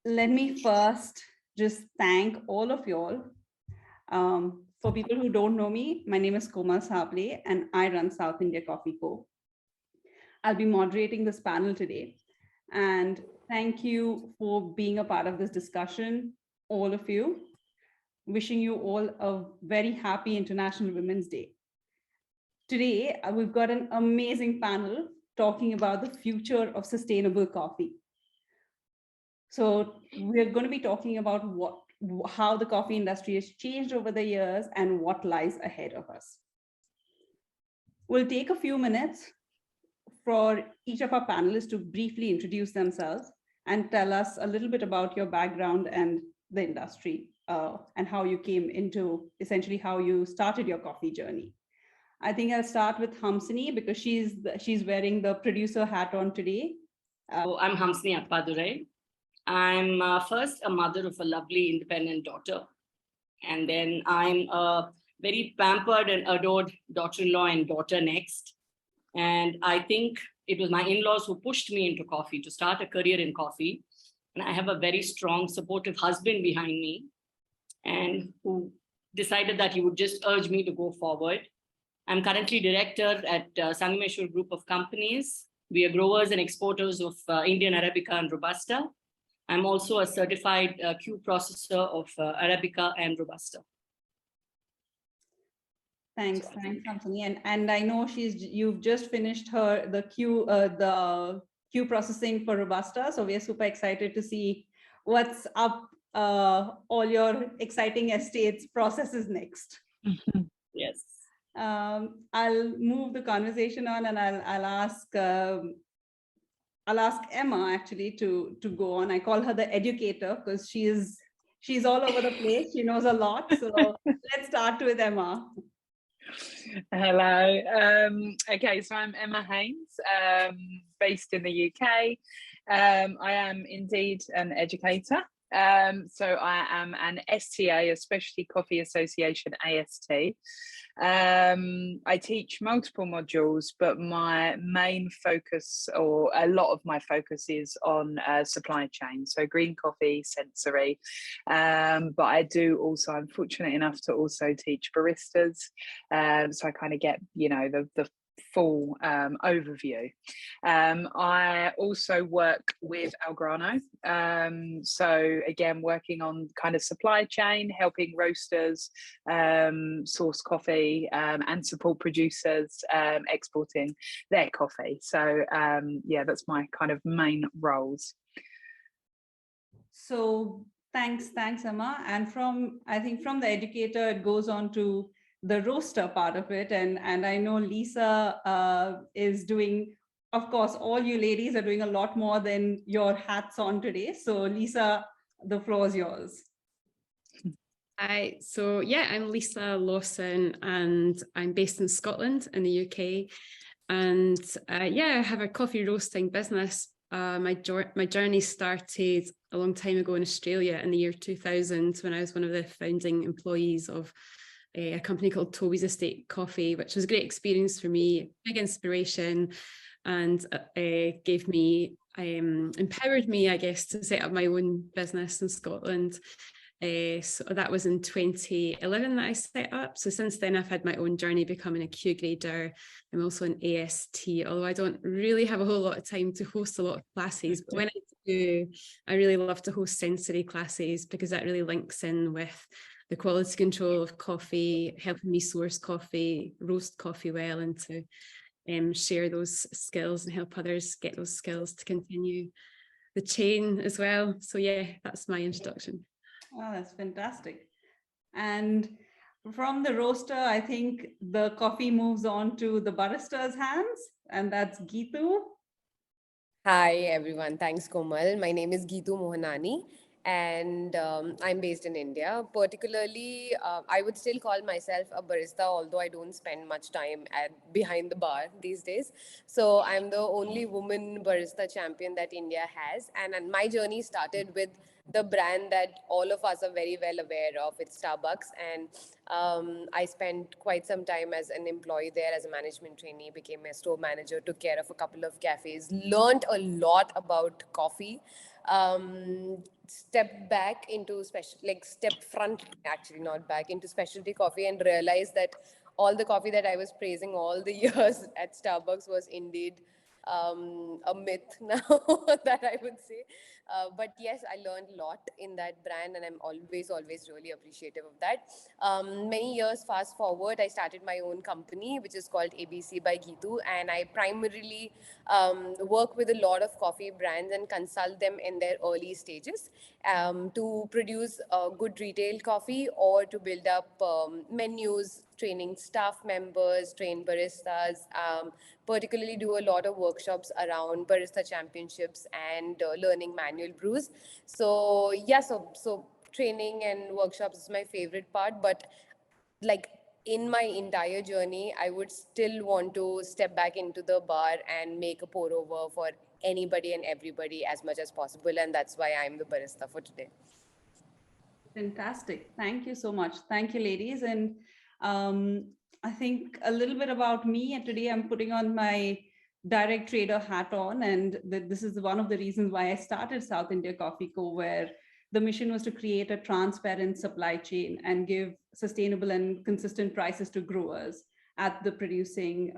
let me first just thank all of y'all. For people who don't know me, my name is Komal Sable and I run South India Coffee Co. I'll be moderating this panel today. And thank you for being a part of this discussion, all of you. Wishing you all a very happy International Women's Day. Today, we've got an amazing panel talking about the future of sustainable coffee. So we're going to be talking about how the coffee industry has changed over the years and what lies ahead of us. We'll take a few minutes for each of our panelists to briefly introduce themselves and tell us a little bit about your background and the industry and how you came into, essentially how you started your coffee journey. I think I'll start with Hamsini because she's wearing the producer hat on today. I'm Hamsini Appadurai. I'm first a mother of a lovely independent daughter. And then I'm a very pampered and adored daughter-in-law and daughter next. And I think it was my in-laws who pushed me into coffee to start a career in coffee. And I have a very strong, supportive husband behind me and who decided that he would just urge me to go forward. I'm currently director at Sangameshwar Group of Companies. We are growers and exporters of Indian Arabica and Robusta. I'm also a certified Q processor of Arabica and Robusta. Thanks, Hamsini. And I know you've just finished the Q processing for Robusta. So we are super excited to see what's up all your exciting estates processes next. Yes. I'll move the conversation on and I'll ask Emma actually to go on. I call her the educator because she's all over the place. She knows a lot. So let's start with Emma. Hello. Okay, so I'm Emma Haines, based in the UK. I am indeed an educator. So I am an STA, a Specialty Coffee Association AST. I teach multiple modules, but my main focus, or a lot of my focus, is on supply chain, so green coffee, sensory. But I do also, I'm fortunate enough to also teach baristas, so I kind of get, you know, the full overview. I also work with Algrano, so again working on kind of supply chain, helping roasters source coffee and support producers exporting their coffee. So yeah, that's my kind of main roles. So thanks Emma. And I think from the educator it goes on to the roaster part of it. And I know Lisa is doing, of course, all you ladies are doing a lot more than your hats on today. So Lisa, the floor is yours. Hi, so yeah, I'm Lisa Lawson and I'm based in Scotland in the UK. And yeah, I have a coffee roasting business. My journey started a long time ago in Australia in the year 2000 when I was one of the founding employees of a company called Toby's Estate Coffee, which was a great experience for me, big inspiration, and gave me, empowered me, I guess, to set up my own business in Scotland. So that was in 2011 that I set up. So since then, I've had my own journey becoming a Q grader. I'm also an AST, although I don't really have a whole lot of time to host a lot of classes. But when I do, I really love to host sensory classes because that really links in with the quality control of coffee, helping me source coffee, roast coffee well, and to share those skills and help others get those skills to continue the chain as well. So yeah, that's my introduction. Oh, that's fantastic. And from the roaster, I think the coffee moves on to the barista's hands, and that's Geetu. Hi, everyone. Thanks, Komal. My name is Geetu Mohnani, and I'm based in India. Particularly, I would still call myself a barista, although I don't spend much time behind the bar these days. So I'm the only woman barista champion that India has. And my journey started with the brand that all of us are very well aware of. It's Starbucks. And I spent quite some time as an employee there as a management trainee, became a store manager, took care of a couple of cafes, learned a lot about coffee. step back into step front, actually, not back, into specialty coffee and realize that all the coffee that I was praising all the years at Starbucks was indeed a myth now, that I would say. But yes, I learned a lot in that brand, and I'm always really appreciative of that. Many years fast forward, I started my own company, which is called ABC by Geetu, and I primarily work with a lot of coffee brands and consult them in their early stages to produce good retail coffee or to build up menus, training staff members, train baristas, particularly do a lot of workshops around barista championships and learning manual brews. So yeah, so training and workshops is my favorite part, but like in my entire journey, I would still want to step back into the bar and make a pour over for anybody and everybody as much as possible, and that's why I'm the barista for today. Fantastic. Thank you so much. Thank you, ladies. And I think a little bit about me. And today I'm putting on my direct trader hat on. And this is one of the reasons why I started South India Coffee Co., where the mission was to create a transparent supply chain and give sustainable and consistent prices to growers at the producing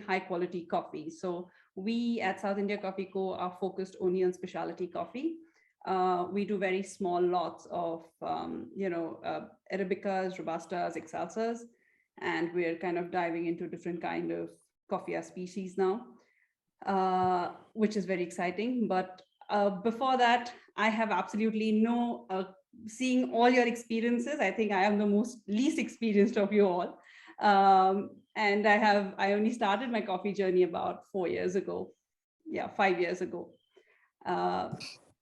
high quality coffee. So we at South India Coffee Co. are focused only on specialty coffee. We do very small lots of, Arabicas, Robustas, Excelsiors, and we're kind of diving into different kind of coffea species now, which is very exciting. But before that, I have absolutely no, seeing all your experiences, I think I am the least experienced of you all. And I only started my coffee journey about 4 years ago. Yeah, 5 years ago.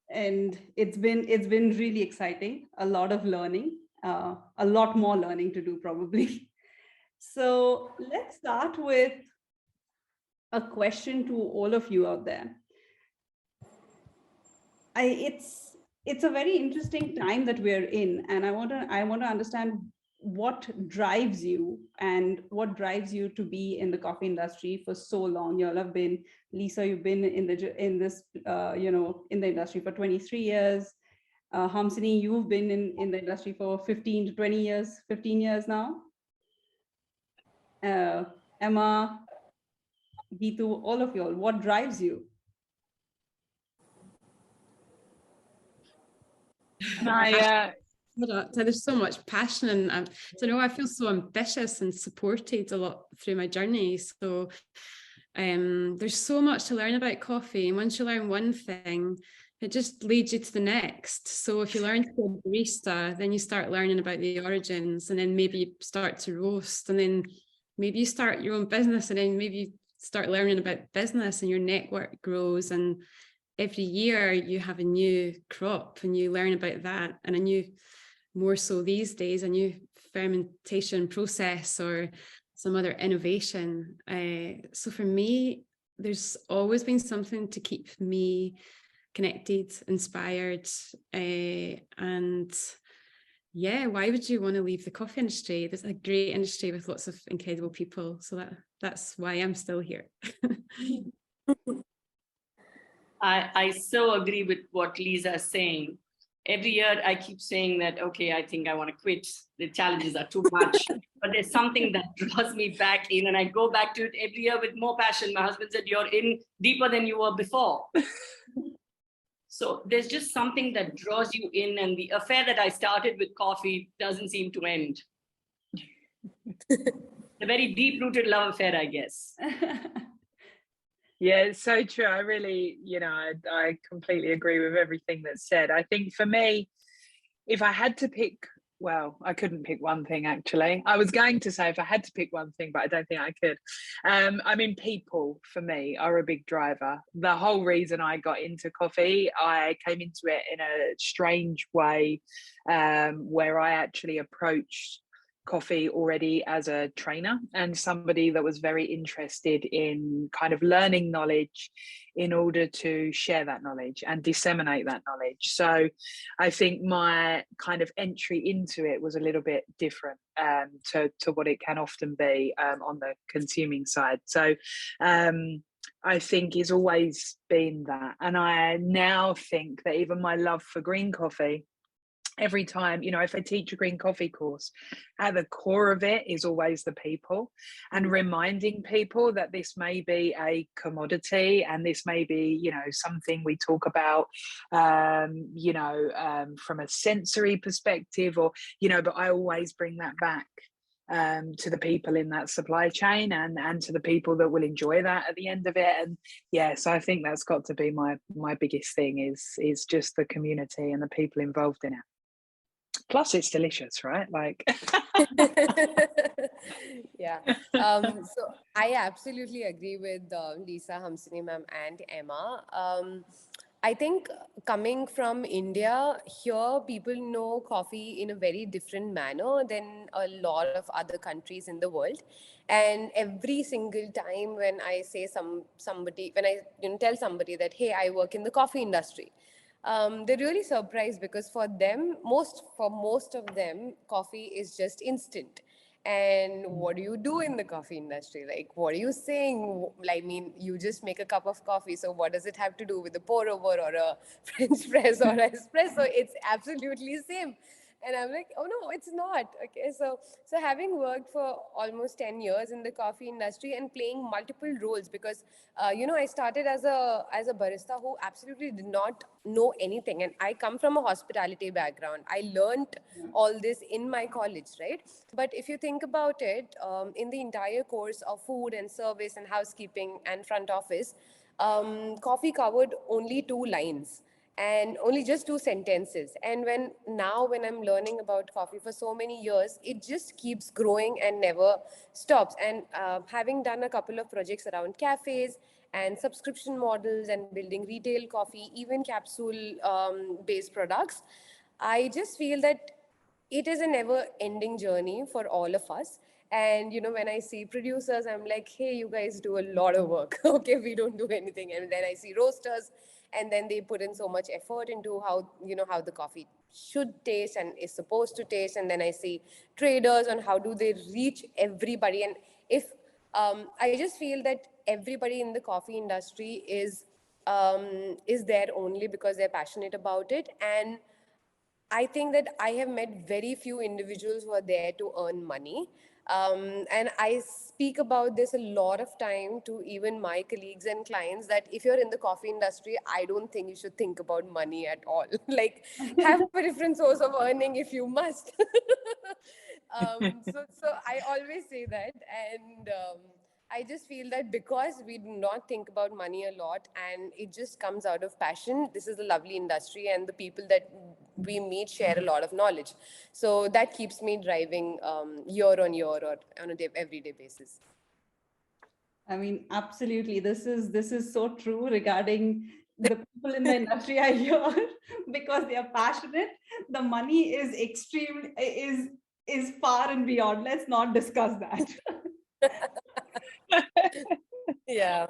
And it's been really exciting, a lot of learning, a lot more learning to do probably. So let's start with a question to all of you out there. It's a very interesting time that we're in, and I want to understand what drives you and what drives you to be in the coffee industry for so long. You all have been, Lisa, you've been in the industry for 23 years. Hamsini, you've been in the industry for 15 to 20 years, 15 years now. Emma, Geetu, all of you all, what drives you? There's so much passion, and I don't know, I feel so ambitious and supported a lot through my journey. So there's so much to learn about coffee, and once you learn one thing, it just leads you to the next. So if you learn to be a barista, then you start learning about the origins, and then maybe you start to roast, and then maybe you start your own business, and then maybe you start learning about business, and your network grows, and every year you have a new crop and you learn about that, and a new, more so these days, a new fermentation process or some other innovation. So for me, there's always been something to keep me connected, inspired, and yeah, why would you want to leave the coffee industry? There's a great industry with lots of incredible people. So that's why I'm still here. I so agree with what Lisa is saying. Every year I keep saying that, okay, I think I want to quit. The challenges are too much, but there's something that draws me back in, and I go back to it every year with more passion. My husband said, you're in deeper than you were before. So there's just something that draws you in, and the affair that I started with coffee doesn't seem to end. A very deep-rooted love affair, I guess. Yeah, it's so true. I really, I completely agree with everything that's said. I think for me, if I had to pick, well, I couldn't pick one thing, actually. I was going to say if I had to pick one thing, but I don't think I could. People for me are a big driver. The whole reason I got into coffee, I came into it in a strange way, where I actually approached coffee already as a trainer and somebody that was very interested in kind of learning knowledge in order to share that knowledge and disseminate that knowledge. So I think my kind of entry into it was a little bit different to what it can often be on the consuming side. So I think it's always been that. And I now think that even my love for green coffee, every time, you know, if I teach a green coffee course, at the core of it is always the people, and reminding people that this may be a commodity and this may be, you know, something we talk about, from a sensory perspective, or, you know, but I always bring that back to the people in that supply chain, and to the people that will enjoy that at the end of it. And so I think that's got to be my biggest thing, is just the community and the people involved in it. Plus it's delicious, right? Like Yeah. So I absolutely agree with Lisa, Hamsini ma'am, and Emma. I think coming from India, here people know coffee in a very different manner than a lot of other countries in the world. And every single time when I say somebody, when I tell somebody that, hey, I work in the coffee industry, they're really surprised, because for most of them, coffee is just instant. And what do you do in the coffee industry? Like, what are you saying? I mean, you just make a cup of coffee. So what does it have to do with a pour over or a French press or espresso? It's absolutely same. And I'm like, oh no, it's not. Okay, so having worked for almost 10 years in the coffee industry and playing multiple roles, because I started as a barista who absolutely did not know anything, and I come from a hospitality background. I learned all this in my college, right? But if you think about it, in the entire course of food and service and housekeeping and front office, coffee covered only 2 lines and only just 2 sentences. And when I'm learning about coffee for so many years, it just keeps growing and never stops. And having done a couple of projects around cafes and subscription models and building retail coffee, even capsule based products, I just feel that it is a never ending journey for all of us. And when I see producers, I'm like, hey, you guys do a lot of work. Okay, we don't do anything. And then I see roasters, and then they put in so much effort into how the coffee should taste and is supposed to taste. And then I see traders on how do they reach everybody. And if I just feel that everybody in the coffee industry is there only because they're passionate about it. And I think that I have met very few individuals who are there to earn money. And I speak about this a lot of time to even my colleagues and clients, that if you're in the coffee industry, I don't think you should think about money at all. Like, have a different source of earning if you must. So I always say that. And I just feel that because we do not think about money a lot and it just comes out of passion, this is a lovely industry, and the people that we meet share a lot of knowledge. So that keeps me driving year on year or on a everyday basis. I mean, absolutely. This is so true regarding the people in the industry I hear, because they are passionate. The money is extreme, is far and beyond. Let's not discuss that. Yeah.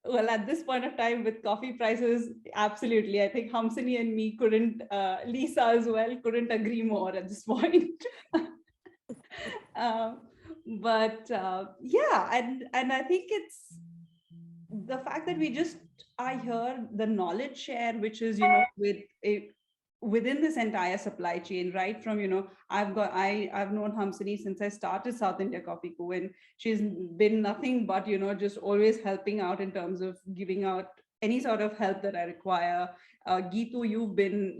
Well, at this point of time with coffee prices, absolutely. I think Hamsini and me couldn't, Lisa as well, couldn't agree more at this point. And I think it's the fact that I hear the knowledge share, which is, within this entire supply chain, right from, I've known Hamsini since I started South India Coffee Co, and she's been nothing but, just always helping out in terms of giving out any sort of help that I require. Geetu, you've been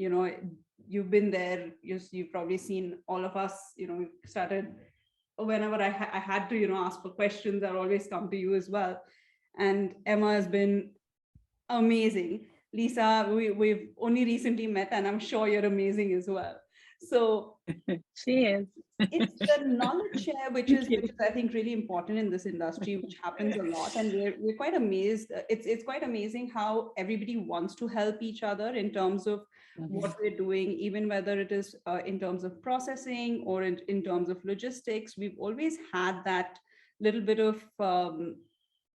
there. You've probably seen all of us, started whenever I had to, ask for questions, I'll always come to you as well. And Emma has been amazing. Lisa, we've only recently met, and I'm sure you're amazing as well. So she is. It's the knowledge share, which is I think really important in this industry, which happens a lot, and we're quite amazed. It's quite amazing how everybody wants to help each other in terms of what we're doing, even whether it is in terms of processing or in terms of logistics. We've always had that little bit of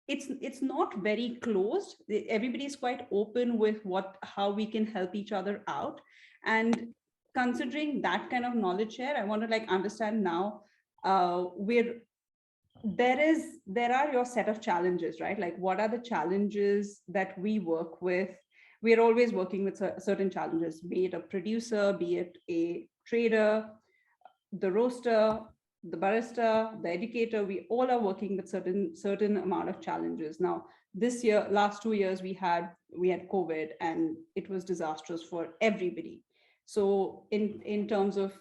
it's not very closed. Everybody's quite open with how we can help each other out. And considering that kind of knowledge share, I want to understand now, we're there are your set of challenges, right? Like, what are the challenges that we work with? We're always working with certain challenges, be it a producer, be it a trader, the roaster, the barista, the educator. We all are working with certain amount of challenges. Now, this year, last 2 years, we had COVID, and it was disastrous for everybody. So in terms of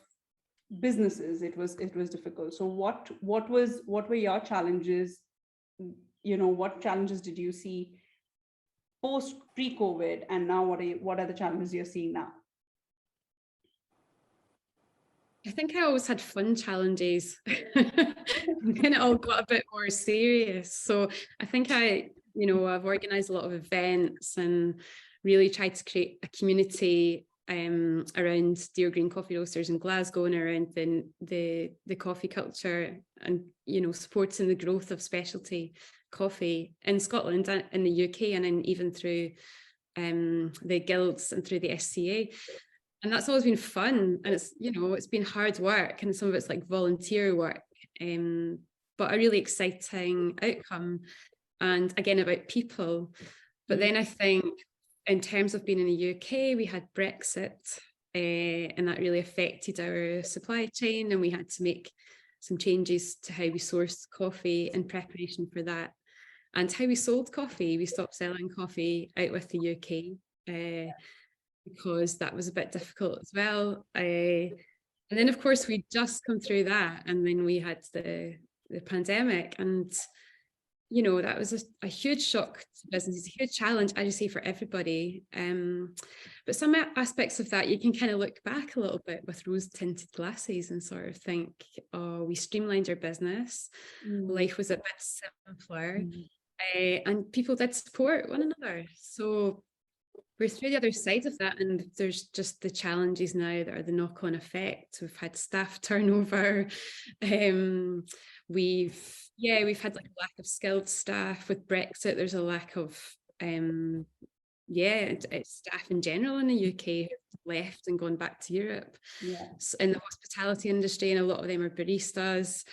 businesses, it was difficult. So what were your challenges? What challenges did you see pre-COVID, and now what are the challenges you're seeing now? I think I always had fun challenges. Then it all got a bit more serious. So I think I've organized a lot of events and really tried to create a community around Dear Green coffee roasters in Glasgow and around the coffee culture, and supporting the growth of specialty coffee in Scotland and in the UK, and then even through the guilds and through the SCA. And that's always been fun, and it's been hard work, and some of it's like volunteer work, but a really exciting outcome, and again about people. But then I think in terms of being in the UK, we had Brexit, and that really affected our supply chain, and we had to make some changes to how we sourced coffee in preparation for that, and how we sold coffee. We stopped selling coffee out with the UK because that was a bit difficult as well. And then, of course, we just come through that, and then we had the pandemic, and that was a huge shock to business, a huge challenge, I just say, for everybody. But some aspects of that, you can kind of look back a little bit with rose-tinted glasses and sort of think, oh, we streamlined our business. Life was a bit simpler, and people did support one another. So we're through the other side of that, and there's just the challenges now that are the knock-on effect. We've had staff turnover. We've had like a lack of skilled staff with Brexit. There's a lack of staff in general in the UK who've left and gone back to Europe. So in the hospitality industry, and a lot of them are baristas.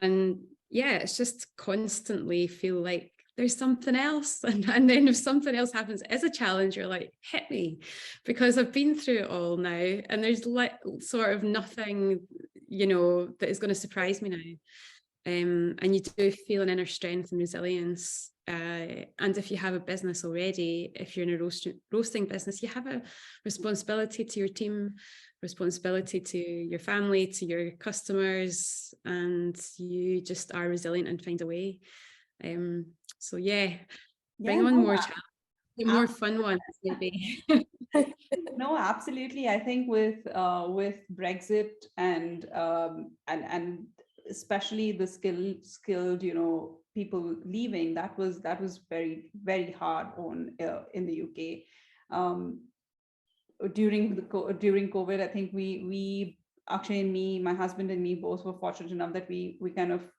And it's just constantly feel like there's something else. And then if something else happens as a challenge, you're like, hit me, because I've been through it all now, and there's like sort of nothing, that is going to surprise me now. And you do feel an inner strength and resilience. And if you have a business already, if you're in a roasting business, you have a responsibility to your team, responsibility to your family, to your customers, and you just are resilient and find a way. Bring on more challenges, more fun ones, maybe. No, absolutely. I think with Brexit and especially the skilled, people leaving, that was very, very hard on in the UK. During COVID, I think we actually, my husband and me both were fortunate enough that we kind of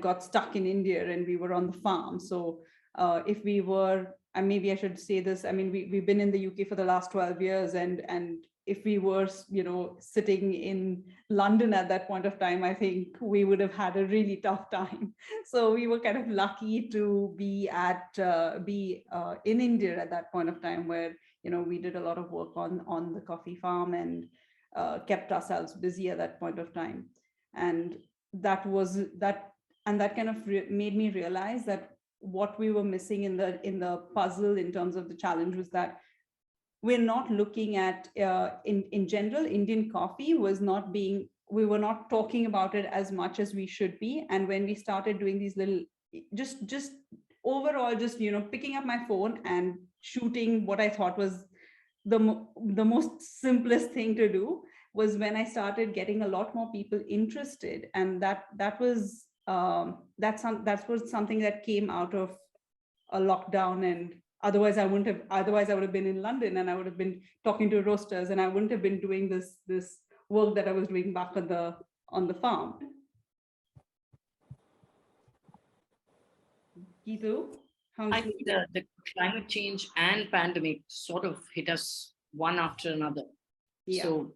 got stuck in India, and we were on the farm. So if we were, and maybe I should say this, I mean, we've been in the UK for the last 12 years, and if we were, sitting in London at that point of time, I think we would have had a really tough time. So we were kind of lucky to be in India at that point of time, where, we did a lot of work on the coffee farm, and kept ourselves busy at that point of time. And that kind of made me realize that what we were missing in the puzzle in terms of the challenge was that we're not looking at, in general, Indian coffee we were not talking about it as much as we should be. And when we started doing these little, just overall, just, picking up my phone and shooting what I thought was the most simplest thing to do, was when I started getting a lot more people interested. And that was something that came out of a lockdown. And otherwise I would have been in London, and I would have been talking to roasters, and I wouldn't have been doing this work that I was doing back on the farm. Geetu? I think the climate change and pandemic sort of hit us one after another. So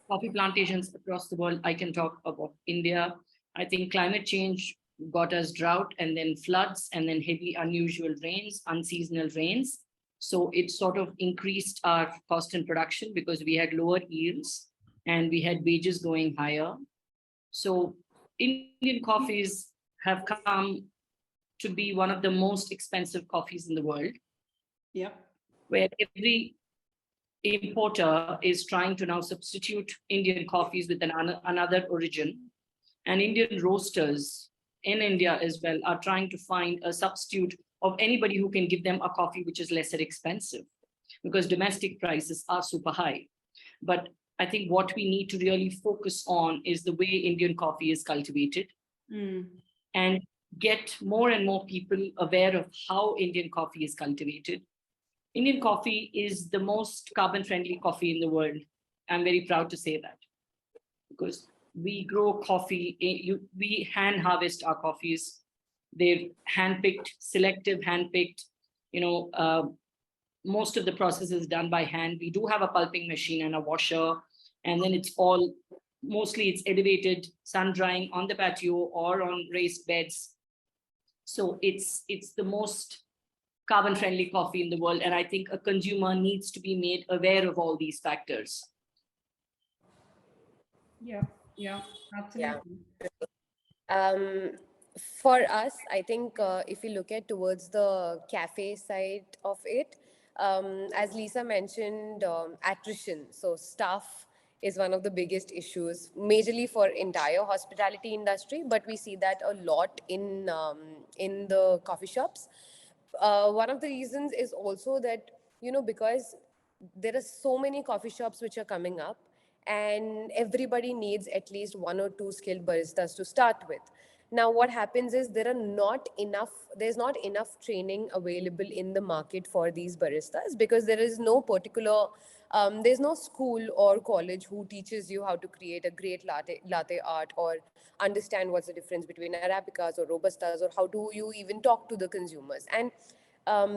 coffee plantations across the world, I can talk about India. I think climate change got us drought and then floods and then heavy, unusual rains, unseasonal rains. So it sort of increased our cost in production because we had lower yields and we had wages going higher. So Indian coffees have come to be one of the most expensive coffees in the world. Yep. Where every importer is trying to now substitute Indian coffees with another origin. And Indian roasters in India as well are trying to find a substitute of anybody who can give them a coffee which is lesser expensive, because domestic prices are super high. But I think what we need to really focus on is the way Indian coffee is cultivated, and get more and more people aware of how Indian coffee is cultivated. Indian coffee is the most carbon-friendly coffee in the world. I'm very proud to say that, because we grow coffee, we hand harvest our coffees. They're hand-picked, selective hand-picked. Most of the process is done by hand. We do have a pulping machine and a washer, and then mostly it's elevated, sun drying on the patio or on raised beds. So it's the most carbon-friendly coffee in the world. And I think a consumer needs to be made aware of all these factors. Yeah, absolutely. For us, I think if you look at towards the cafe side of it, as Lisa mentioned, attrition. So staff is one of the biggest issues, majorly for entire hospitality industry, but we see that a lot in the coffee shops. One of the reasons is also that, because there are so many coffee shops which are coming up, and everybody needs at least one or two skilled baristas to start with. Now what happens is there's not enough training available in the market for these baristas, because there is no particular there's no school or college who teaches you how to create a great latte art, or understand what's the difference between arabicas or robustas, or how do you even talk to the consumers. And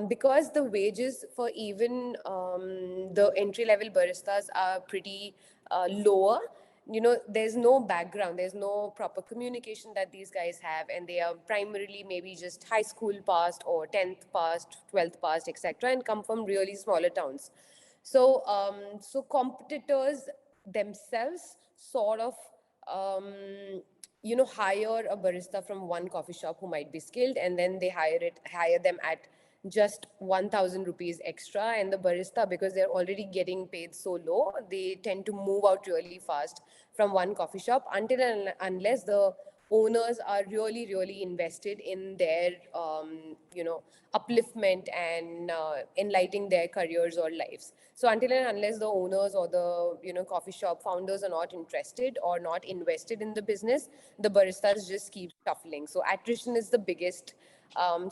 because the wages for even the entry level baristas are pretty lower, there's no background, there's no proper communication that these guys have, and they are primarily maybe just high school passed or 10th passed, 12th passed, etc., and come from really smaller towns. So competitors themselves sort of hire a barista from one coffee shop who might be skilled, and then they hire them at just 1,000 rupees extra. And the barista, because they're already getting paid so low, they tend to move out really fast from one coffee shop, until and unless the owners are really, really invested in their, upliftment and enlightening their careers or lives. So until and unless the owners or the, coffee shop founders are not interested or not invested in the business, the baristas just keep shuffling. So attrition is the biggest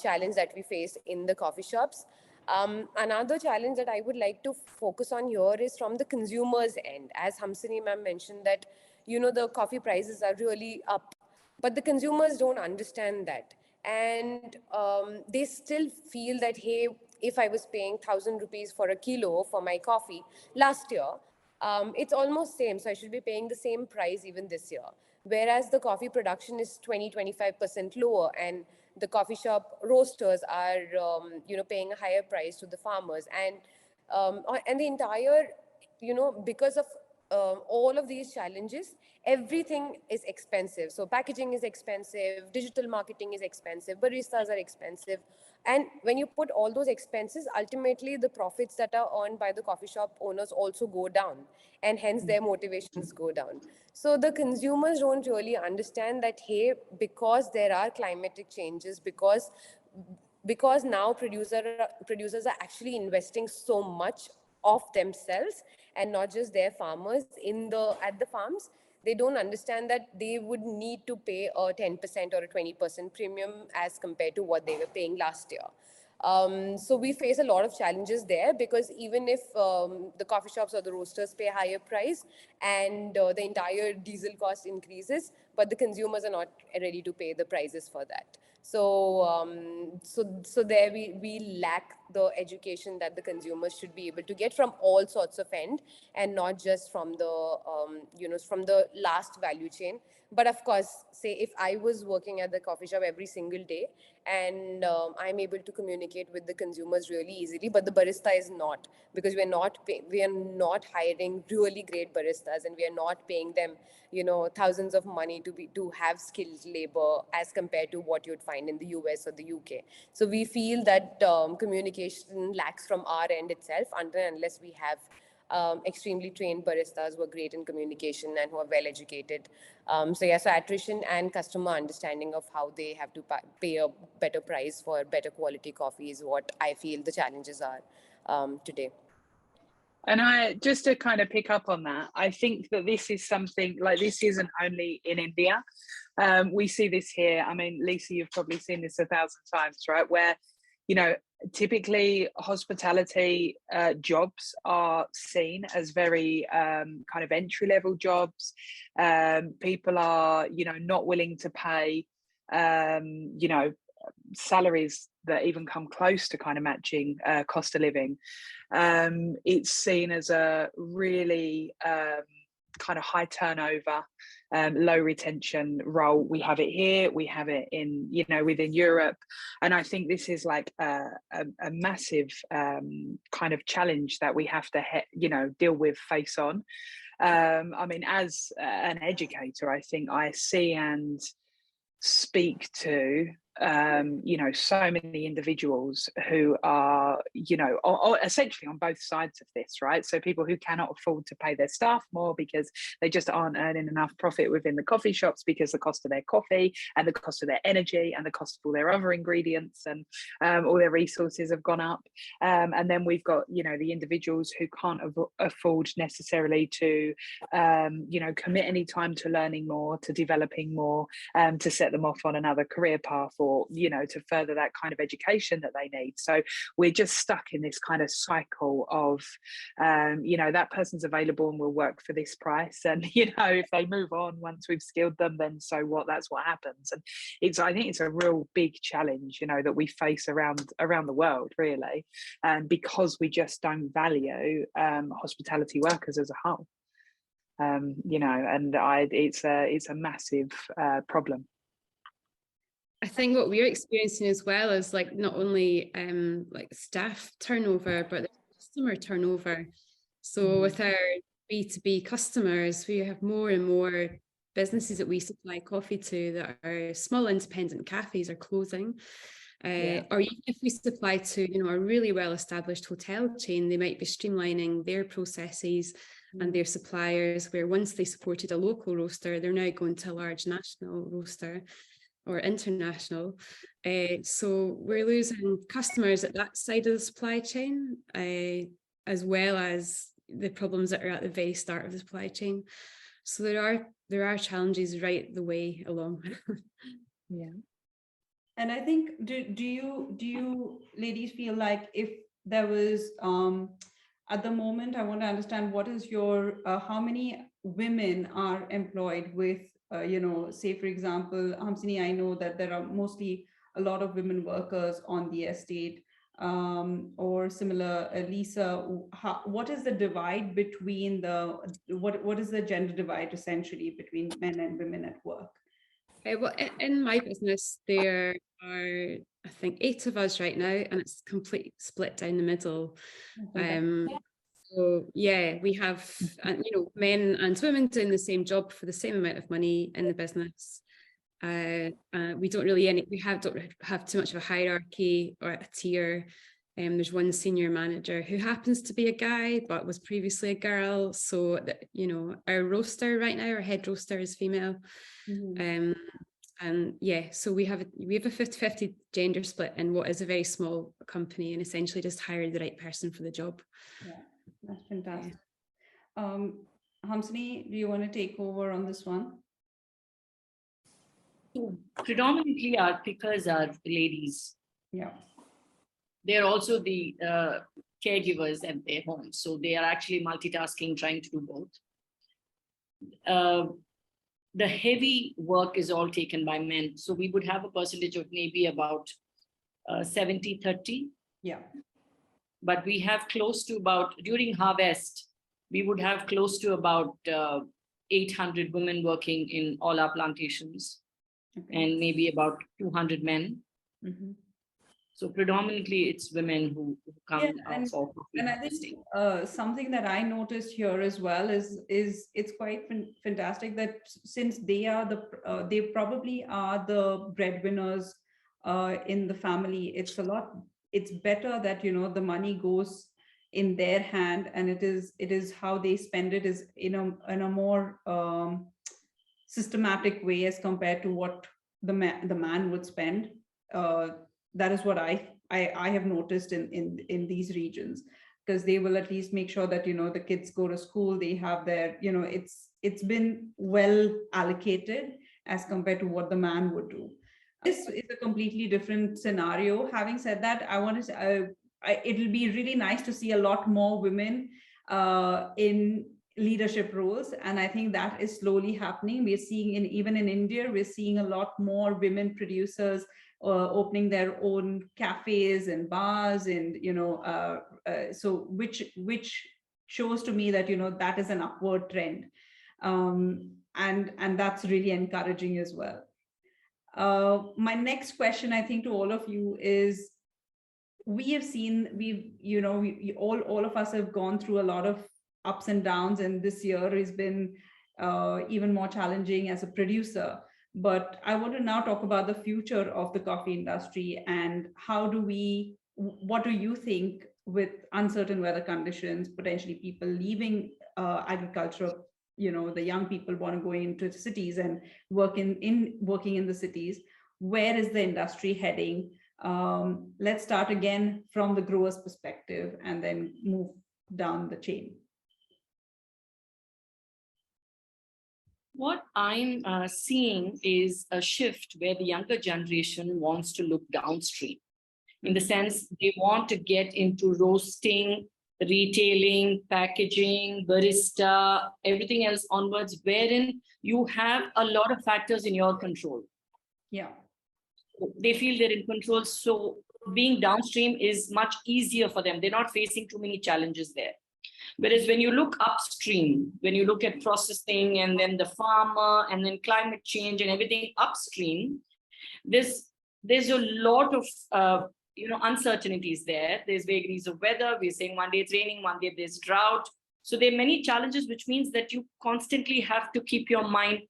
challenge that we face in the coffee shops. Another challenge that I would like to focus on here is from the consumer's end. As Hamsini ma'am mentioned that, the coffee prices are really up, but the consumers don't understand that. And they still feel that, hey, if I was paying 1,000 rupees for a kilo for my coffee last year, it's almost same. So I should be paying the same price even this year. Whereas the coffee production is 20-25% lower, and the coffee shop roasters are, paying a higher price to the farmers. And the entire, because of all of these challenges, everything is expensive. So packaging is expensive, digital marketing is expensive, baristas are expensive. And when you put all those expenses, ultimately the profits that are earned by the coffee shop owners also go down, and hence their motivations go down. So the consumers don't really understand that, hey, because there are climatic changes, because now producers are actually investing so much of themselves and not just their farmers at the farms, they don't understand that they would need to pay a 10% or a 20% premium as compared to what they were paying last year. So we face a lot of challenges there, because even if the coffee shops or the roasters pay a higher price, and the entire diesel cost increases, but the consumers are not ready to pay the prices for that. So there we lack the education that the consumers should be able to get from all sorts of end, and not just from the from the last value chain. But of course, say if I was working at the coffee shop every single day, and I'm able to communicate with the consumers really easily, but the barista is not, because we are not hiring really great baristas, and we are not paying them thousands of money to have skilled labor as compared to what you'd find in the US or the UK. So we feel that communication lacks from our end itself, unless we have extremely trained baristas who are great in communication and who are well educated. So attrition and customer understanding of how they have to pay a better price for better quality coffee is what I feel the challenges are today. And I, just to kind of pick up on that, I think that this is something like, this isn't only in India. We see this here. I mean, Lisa, you've probably seen this 1,000 times, right? Where, typically hospitality jobs are seen as very kind of entry-level jobs. People are, not willing to pay, salaries that even come close to kind of matching cost of living. It's seen as a really kind of high turnover, low retention role. We have it here, we have it in, within Europe. And I think this is like a massive kind of challenge that we have to, deal with face on. I mean, as an educator, I think I see and speak to so many individuals who are essentially on both sides of this, right? So people who cannot afford to pay their staff more because they just aren't earning enough profit within the coffee shops, because the cost of their coffee and the cost of their energy and the cost of all their other ingredients and all their resources have gone up. And then we've got the individuals who can't afford necessarily to commit any time to learning more, to developing more, to set them off on another career path, or to further that kind of education that they need. So we're just stuck in this kind of cycle of that person's available and will work for this price, and if they move on once we've skilled them, then so what, that's what happens. And I think it's a real big challenge that we face around the world, really, because we just don't value hospitality workers as a whole. It's a massive problem. I think what we're experiencing as well is like not only like staff turnover, but customer turnover. So with our B2B customers, we have more and more businesses that we supply coffee to that are small independent cafes are closing. Or even if we supply to a really well-established hotel chain, they might be streamlining their processes and their suppliers, where once they supported a local roaster, they're now going to a large national roaster or international. So we're losing customers at that side of the supply chain, as well as the problems that are at the very start of the supply chain. So there are challenges right the way along. Yeah. And I think, do you ladies feel like if there was at the moment, I want to understand what is your how many women are employed with say for example, Hamsini, I know that there are mostly a lot of women workers on the estate, or similar, Lisa, what is the divide between what is the gender divide essentially between men and women at work? Well, in my business, there are, I think, 8 of us right now, and it's complete split down the middle. So yeah, we have men and women doing the same job for the same amount of money in the business. We don't have too much of a hierarchy or a tier. There's one senior manager who happens to be a guy but was previously a girl. So our roaster right now, our head roaster is female. And yeah, so we have a 50-50 gender split in what is a very small company, and essentially just hire the right person for the job. Yeah, that's fantastic. Hamsini, do you want to take over on this one? Predominantly our pickers are ladies. Yeah. They're also the caregivers at their homes. So they are actually multitasking, trying to do both. the heavy work is all taken by men. So we would have a percentage of maybe about 70-30. Yeah. But we have close to about, during harvest, we would have close to about 800 women working in all our plantations, and maybe about 200 men. Mm-hmm. So predominantly it's women who come for coffee and I harvesting. think something that I noticed here as well is it's quite fantastic that since they are they probably are the breadwinners in the family, it's better that, you know, the money goes in their hand, and it is how they spend it is in a more systematic way as compared to what the man would spend. That is what I have noticed in these regions, because they will at least make sure that, you know, the kids go to school, they have their, you know, it's been well allocated as compared to what the man would do. This is a completely different scenario. Having said that, I want to it'll be really nice to see a lot more women in leadership roles, and I think that is slowly happening. We're seeing even in India, we're seeing a lot more women producers opening their own cafes and bars, and, you know, so which shows to me that, you know, that is an upward trend, and that's really encouraging as well. My next question, I think, to all of you is, we have seen, you know, all of us have gone through a lot of ups and downs, and this year has been even more challenging as a producer. But I want to now talk about the future of the coffee industry, and what do you think, with uncertain weather conditions, potentially people leaving agriculture, you know, the young people want to go into cities and working in the cities, where is the industry heading? Let's start again from the grower's perspective and then move down the chain. What I'm seeing is a shift where the younger generation wants to look downstream, in the sense they want to get into roasting, retailing, packaging, barista, everything else onwards, wherein you have a lot of factors in your control. Yeah. They feel they're in control. So being downstream is much easier for them. They're not facing too many challenges there. Whereas when you look upstream, when you look at processing and then the farmer and then climate change and everything upstream, there's a lot of uncertainties there. There's vagaries of weather. We're saying one day it's raining, one day there's drought. So there are many challenges, which means that you constantly have to keep your mind.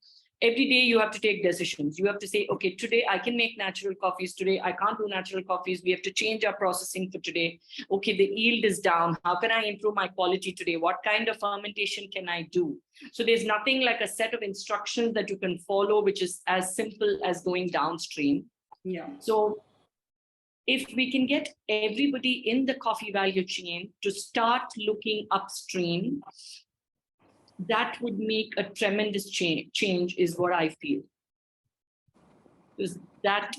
Every day you have to take decisions. You have to say, okay, today I can make natural coffees. Today I can't do natural coffees. We have to change our processing for today. Okay, the yield is down. How can I improve my quality today? What kind of fermentation can I do? So there's nothing like a set of instructions that you can follow, which is as simple as going downstream. Yeah. So if we can get everybody in the coffee value chain to start looking upstream, that would make a tremendous change is what I feel. Because that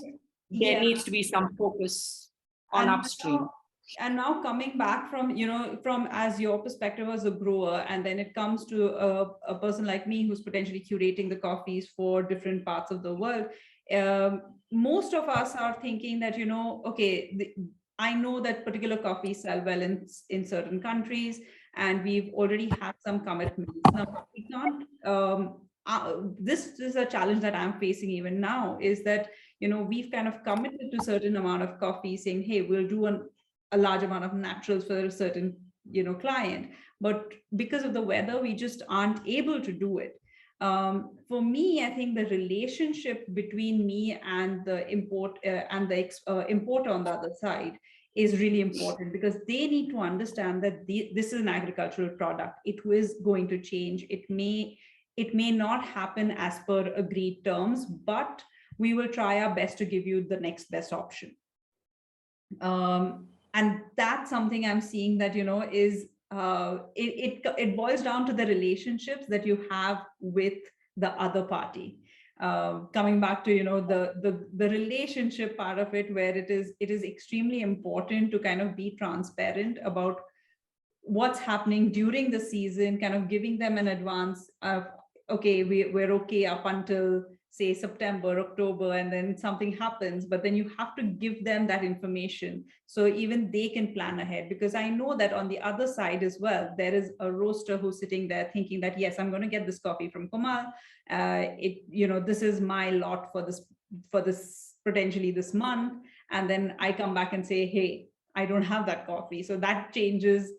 there needs to be some focus on upstream. And now coming back from as your perspective as a grower, and then it comes to a person like me who's potentially curating the coffees for different parts of the world. Most of us are thinking that, okay, I know that particular coffees sell well in certain countries, and we've already had some commitments. Now, we can't, this is a challenge that I'm facing even now, is that, we've kind of committed to a certain amount of coffee, saying, hey, we'll do a large amount of naturals for a certain, client. But because of the weather, we just aren't able to do it. For me, I think the relationship between me and the import and the importer on the other side is really important, because they need to understand that this is an agricultural product. It is going to change. It may not happen as per agreed terms, but we will try our best to give you the next best option. And that's something I'm seeing that, is it boils down to the relationships that you have with the other party. Coming back to the relationship part of it, where it is extremely important to kind of be transparent about what's happening during the season, kind of giving them an advance of okay, we're okay up until say September, October, and then something happens, but then you have to give them that information so even they can plan ahead. Because I know that on the other side as well, there is a roaster who's sitting there thinking that, yes, I'm going to get this coffee from Komal. This is my lot for this potentially this month. And then I come back and say, hey, I don't have that coffee. So that changes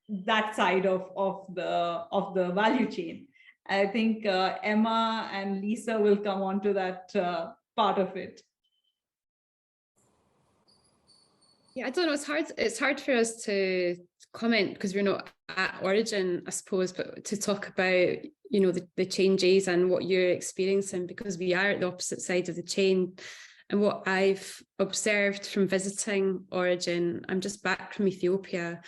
that side of the value chain. I think Emma and Lisa will come on to that part of it. Yeah, I don't know. It's hard for us to comment because we're not at origin, I suppose, but to talk about, the changes and what you're experiencing, because we are at the opposite side of the chain. And what I've observed from visiting origin, I'm just back from Ethiopia,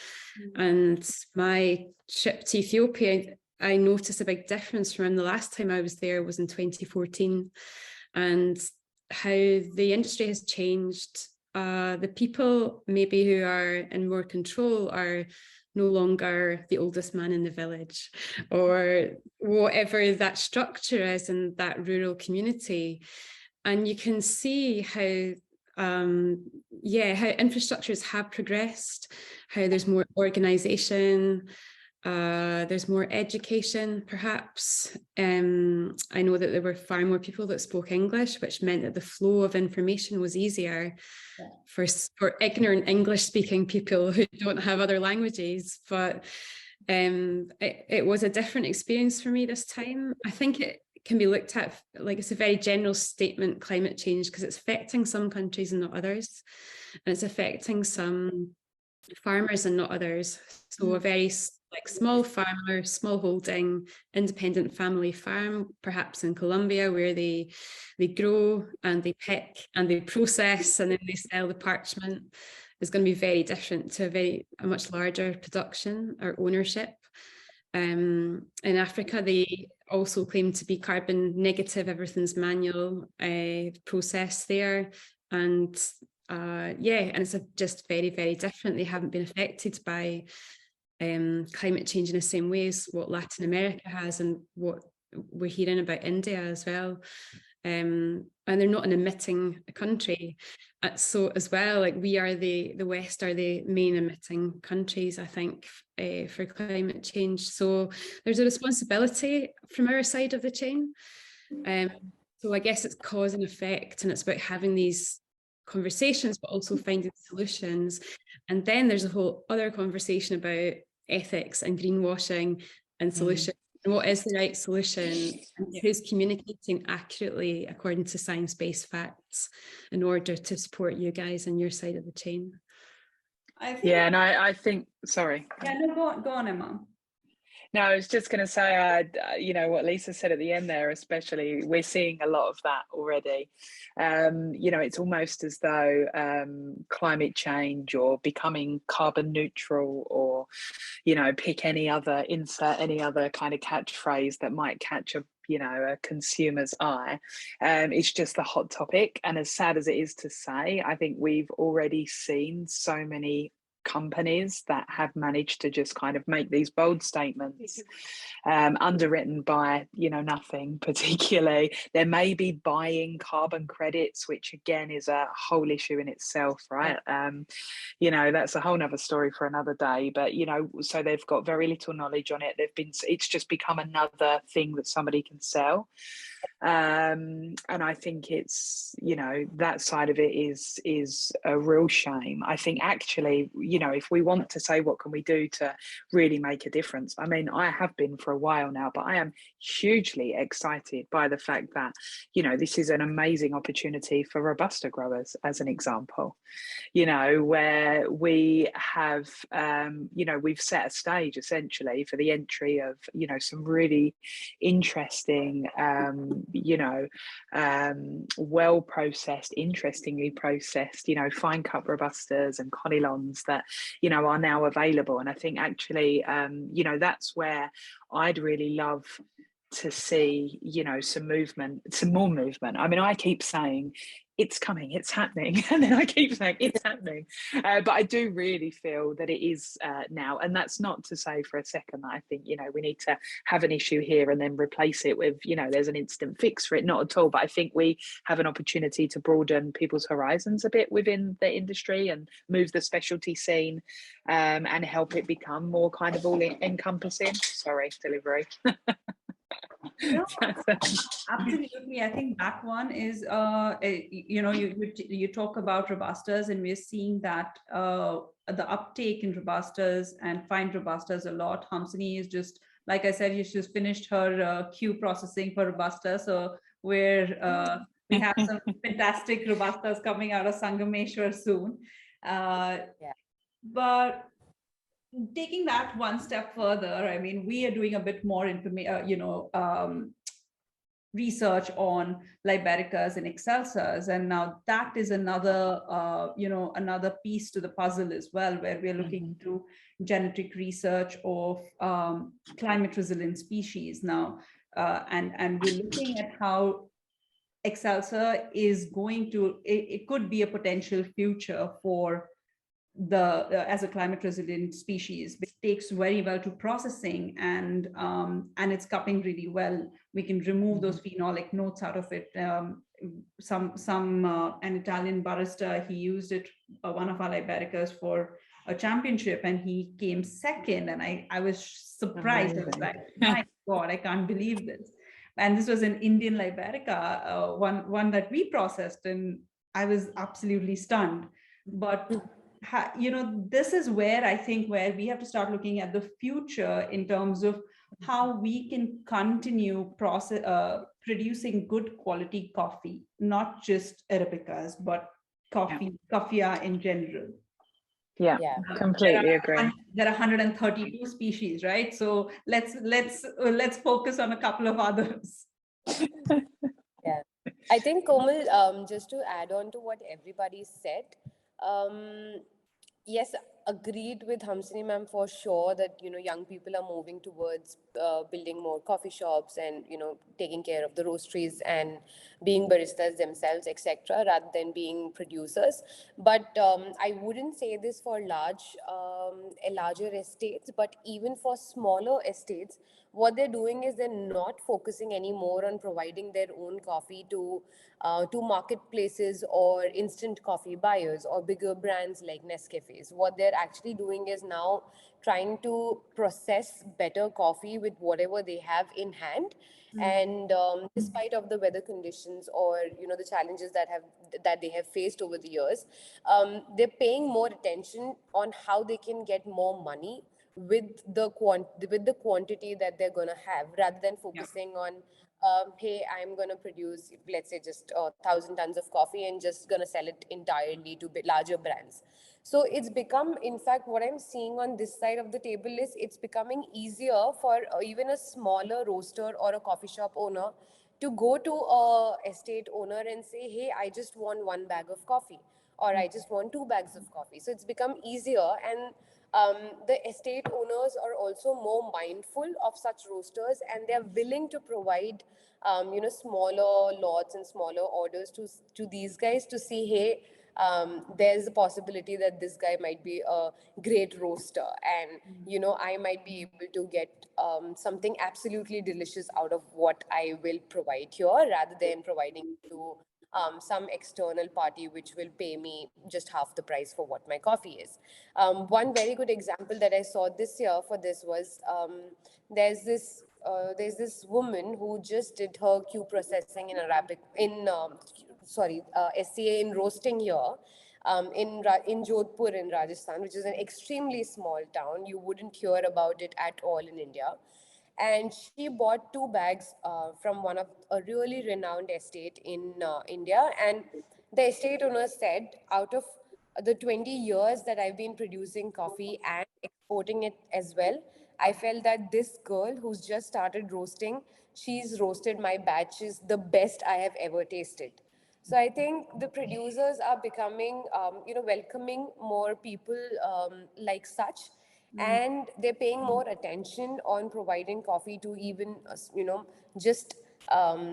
and my trip to Ethiopia, I noticed a big difference from the last time I was there was in 2014, and how the industry has changed. The people maybe who are in more control are no longer the oldest man in the village, or whatever that structure is in that rural community. And you can see how infrastructures have progressed, how there's more organization, there's more education, perhaps. I know that there were far more people that spoke English, which meant that the flow of information was easier for ignorant English-speaking people who don't have other languages. But it was a different experience for me this time. I think it can be looked at like it's a very general statement, climate change, because it's affecting some countries and not others, and it's affecting some farmers and not others. So a very small farmer, small holding, independent family farm, perhaps in Colombia, where they grow and they pick and they process and then they sell the parchment, is going to be very different to a much larger production or ownership. In Africa, they also claim to be carbon negative. Everything's manual process there, and and it's just very, very different. They haven't been affected by climate change in the same way as what Latin America has, and what we're hearing about India as well. And they're not an emitting country. So as well, like we are the West are the main emitting countries, I think, for climate change. So there's a responsibility from our side of the chain. So I guess it's cause and effect, and it's about having these conversations, but also finding solutions. And then there's a whole other conversation about ethics and greenwashing and solutions. And what is the right solution, and who's communicating accurately according to science-based facts in order to support you guys on your side of the chain. I think, sorry. Yeah, no, go on, Emma. No, I was just going to say, what Lisa said at the end there, especially, we're seeing a lot of that already. It's almost as though climate change or becoming carbon neutral, or, insert any other kind of catchphrase that might catch a consumer's eye. It's just a hot topic. And as sad as it is to say, I think we've already seen so many companies that have managed to just kind of make these bold statements, underwritten by nothing particularly. There may be buying carbon credits, which again is a whole issue in itself, right? That's a whole nother story for another day. But so they've got very little knowledge on it. It's just become another thing that somebody can sell. And I think it's that side of it is a real shame. I think actually if we want to say what can we do to really make a difference, I mean, I have been for a while now, but I am hugely excited by the fact that this is an amazing opportunity for Robusta growers, as an example, where we have we've set a stage essentially for the entry of some really interesting well processed, interestingly processed, fine cut Robustas and Conilons that, are now available. And I think actually, that's where I'd really love to see, some more movement. I mean, I keep saying it's coming, it's happening. And then I keep saying it's happening. But I do really feel that it is now. And that's not to say for a second that I think, we need to have an issue here and then replace it with, there's an instant fix for it. Not at all. But I think we have an opportunity to broaden people's horizons a bit within the industry and move the specialty scene and help it become more kind of all encompassing. Sorry, delivery. No, absolutely. I think that one is, you talk about robustas, and we're seeing that the uptake in robustas and fine robustas a lot. Hamsini is just, like I said, she's just finished her queue processing for robusta. So we have some fantastic robustas coming out of Sangameshwar soon. But taking that one step further, I mean, we are doing a bit more research on Libericas and Excelsas, and now that is another, another piece to the puzzle as well, where we're looking into genetic research of climate resilient species now, and we're looking at how Excelsa is going to, it could be a potential future for as a climate resilient species. It takes very well to processing, and it's cupping really well. We can remove those phenolic notes out of it. An Italian barista, he used it, one of our Libericas, for a championship, and he came second, and I was surprised. I was like, my God, I can't believe this. And this was an Indian Liberica, one that we processed, and I was absolutely stunned. But this is where I think where we have to start looking at the future in terms of how we can continue producing good quality coffee, not just Arabicas, but coffea in general. Yeah, completely agree. There are 132 species, right? So let's focus on a couple of others. Yeah, I think, Komal, just to add on to what everybody said, yes, agreed with Hamsini ma'am for sure that young people are moving towards building more coffee shops and taking care of the roasteries and being baristas themselves, etc., rather than being producers. But I wouldn't say this for larger estates, but even for smaller estates, what they're doing is they're not focusing anymore on providing their own coffee to marketplaces or instant coffee buyers or bigger brands like Nescafes. What they're actually doing is now trying to process better coffee with whatever they have in hand. And despite of the weather conditions or the challenges that they have faced over the years, they're paying more attention on how they can get more money with the quantity that they're going to have, rather than focusing on hey, I'm going to produce, let's say, just 1,000 tons of coffee and just going to sell it entirely to larger brands. So it's become, in fact, what I'm seeing on this side of the table is it's becoming easier for even a smaller roaster or a coffee shop owner to go to a estate owner and say, hey, I just want 1 bag of coffee, or I just want 2 bags of coffee. So it's become easier, and the estate owners are also more mindful of such roasters, and they're willing to provide smaller lots and smaller orders to these guys to see, hey, there's a possibility that this guy might be a great roaster, and I might be able to get something absolutely delicious out of what I will provide here, rather than providing to some external party which will pay me just half the price for what my coffee is. One very good example that I saw this year for this was there's this woman who just did her queue processing in SCA in roasting here. In Jodhpur in Rajasthan, which is an extremely small town. You wouldn't hear about it at all in India. And she bought 2 bags from one of a really renowned estate in India. And the estate owner said, out of the 20 years that I've been producing coffee and exporting it as well, I felt that this girl who's just started roasting, she's roasted my batches the best I have ever tasted. So I think the producers are becoming, welcoming more people like such, and they're paying more attention on providing coffee to even, just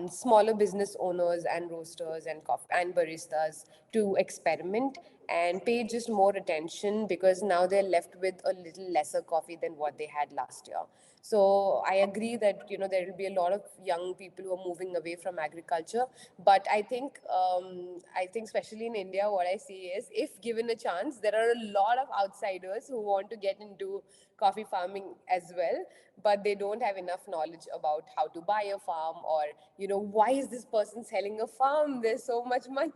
smaller business owners and roasters and baristas to experiment and pay just more attention, because now they're left with a little lesser coffee than what they had last year. So I agree that there will be a lot of young people who are moving away from agriculture, but I think especially in India, what I see is, if given a chance, there are a lot of outsiders who want to get into coffee farming as well, but they don't have enough knowledge about how to buy a farm, or why is this person selling a farm? There's so much money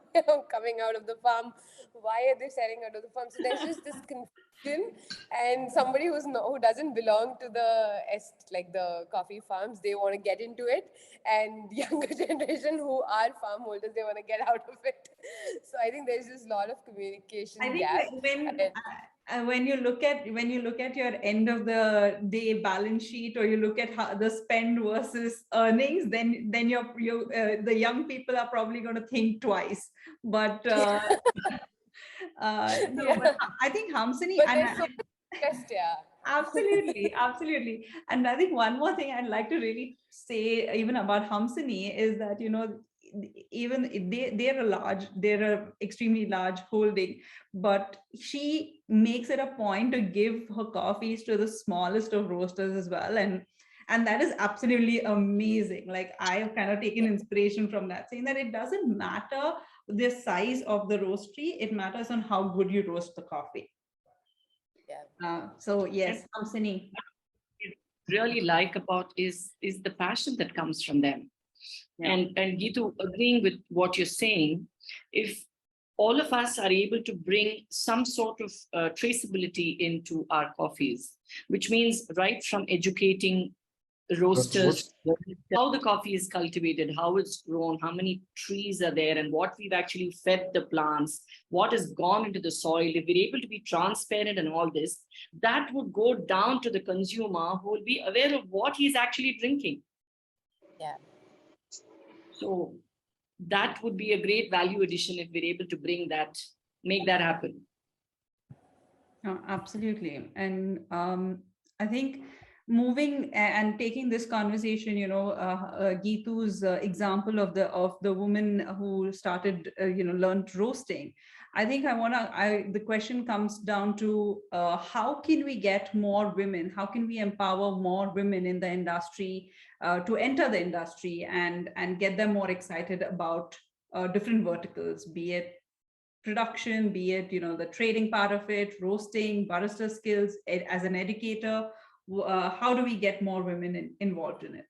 coming out of the farm. Why are they selling out of the farm? So there's just this confusion, and somebody who doesn't belong to the coffee farms, they want to get into it, and younger generation who are farm holders, they want to get out of it. So I think there's just a lot of communication I think gap. when you look at your end of the day balance sheet, or you look at how the spend versus earnings, then the young people are probably going to think twice. But no, but I think Hamsini, But there's so much interest, yeah. Absolutely. And I think one more thing I'd like to really say even about Hamsini is that, even they're a extremely large holding, but she makes it a point to give her coffees to the smallest of roasters as well. And that is absolutely amazing. Like, I have kind of taken inspiration from that, saying that it doesn't matter the size of the roastery, it matters on how good you roast the coffee. So yes, Hamsini. Really like about is the passion that comes from them. Yeah. And Geetu, agreeing with what you're saying, if all of us are able to bring some sort of traceability into our coffees, which means right from educating roasters, how the coffee is cultivated, how it's grown, how many trees are there, and what we've actually fed the plants, what has gone into the soil. If we're able to be transparent and all this, that would go down to the consumer, who will be aware of what he's actually drinking. Yeah. So that would be a great value addition if we're able to make that happen. Absolutely. And I think moving and taking this conversation, Geetu's example of the woman who started, learned roasting. I think the question comes down to how can we get more women? How can we empower more women in the industry to enter the industry and get them more excited about different verticals, be it production, be it the trading part of it, roasting, barista skills, as an educator. How do we get more women involved in it?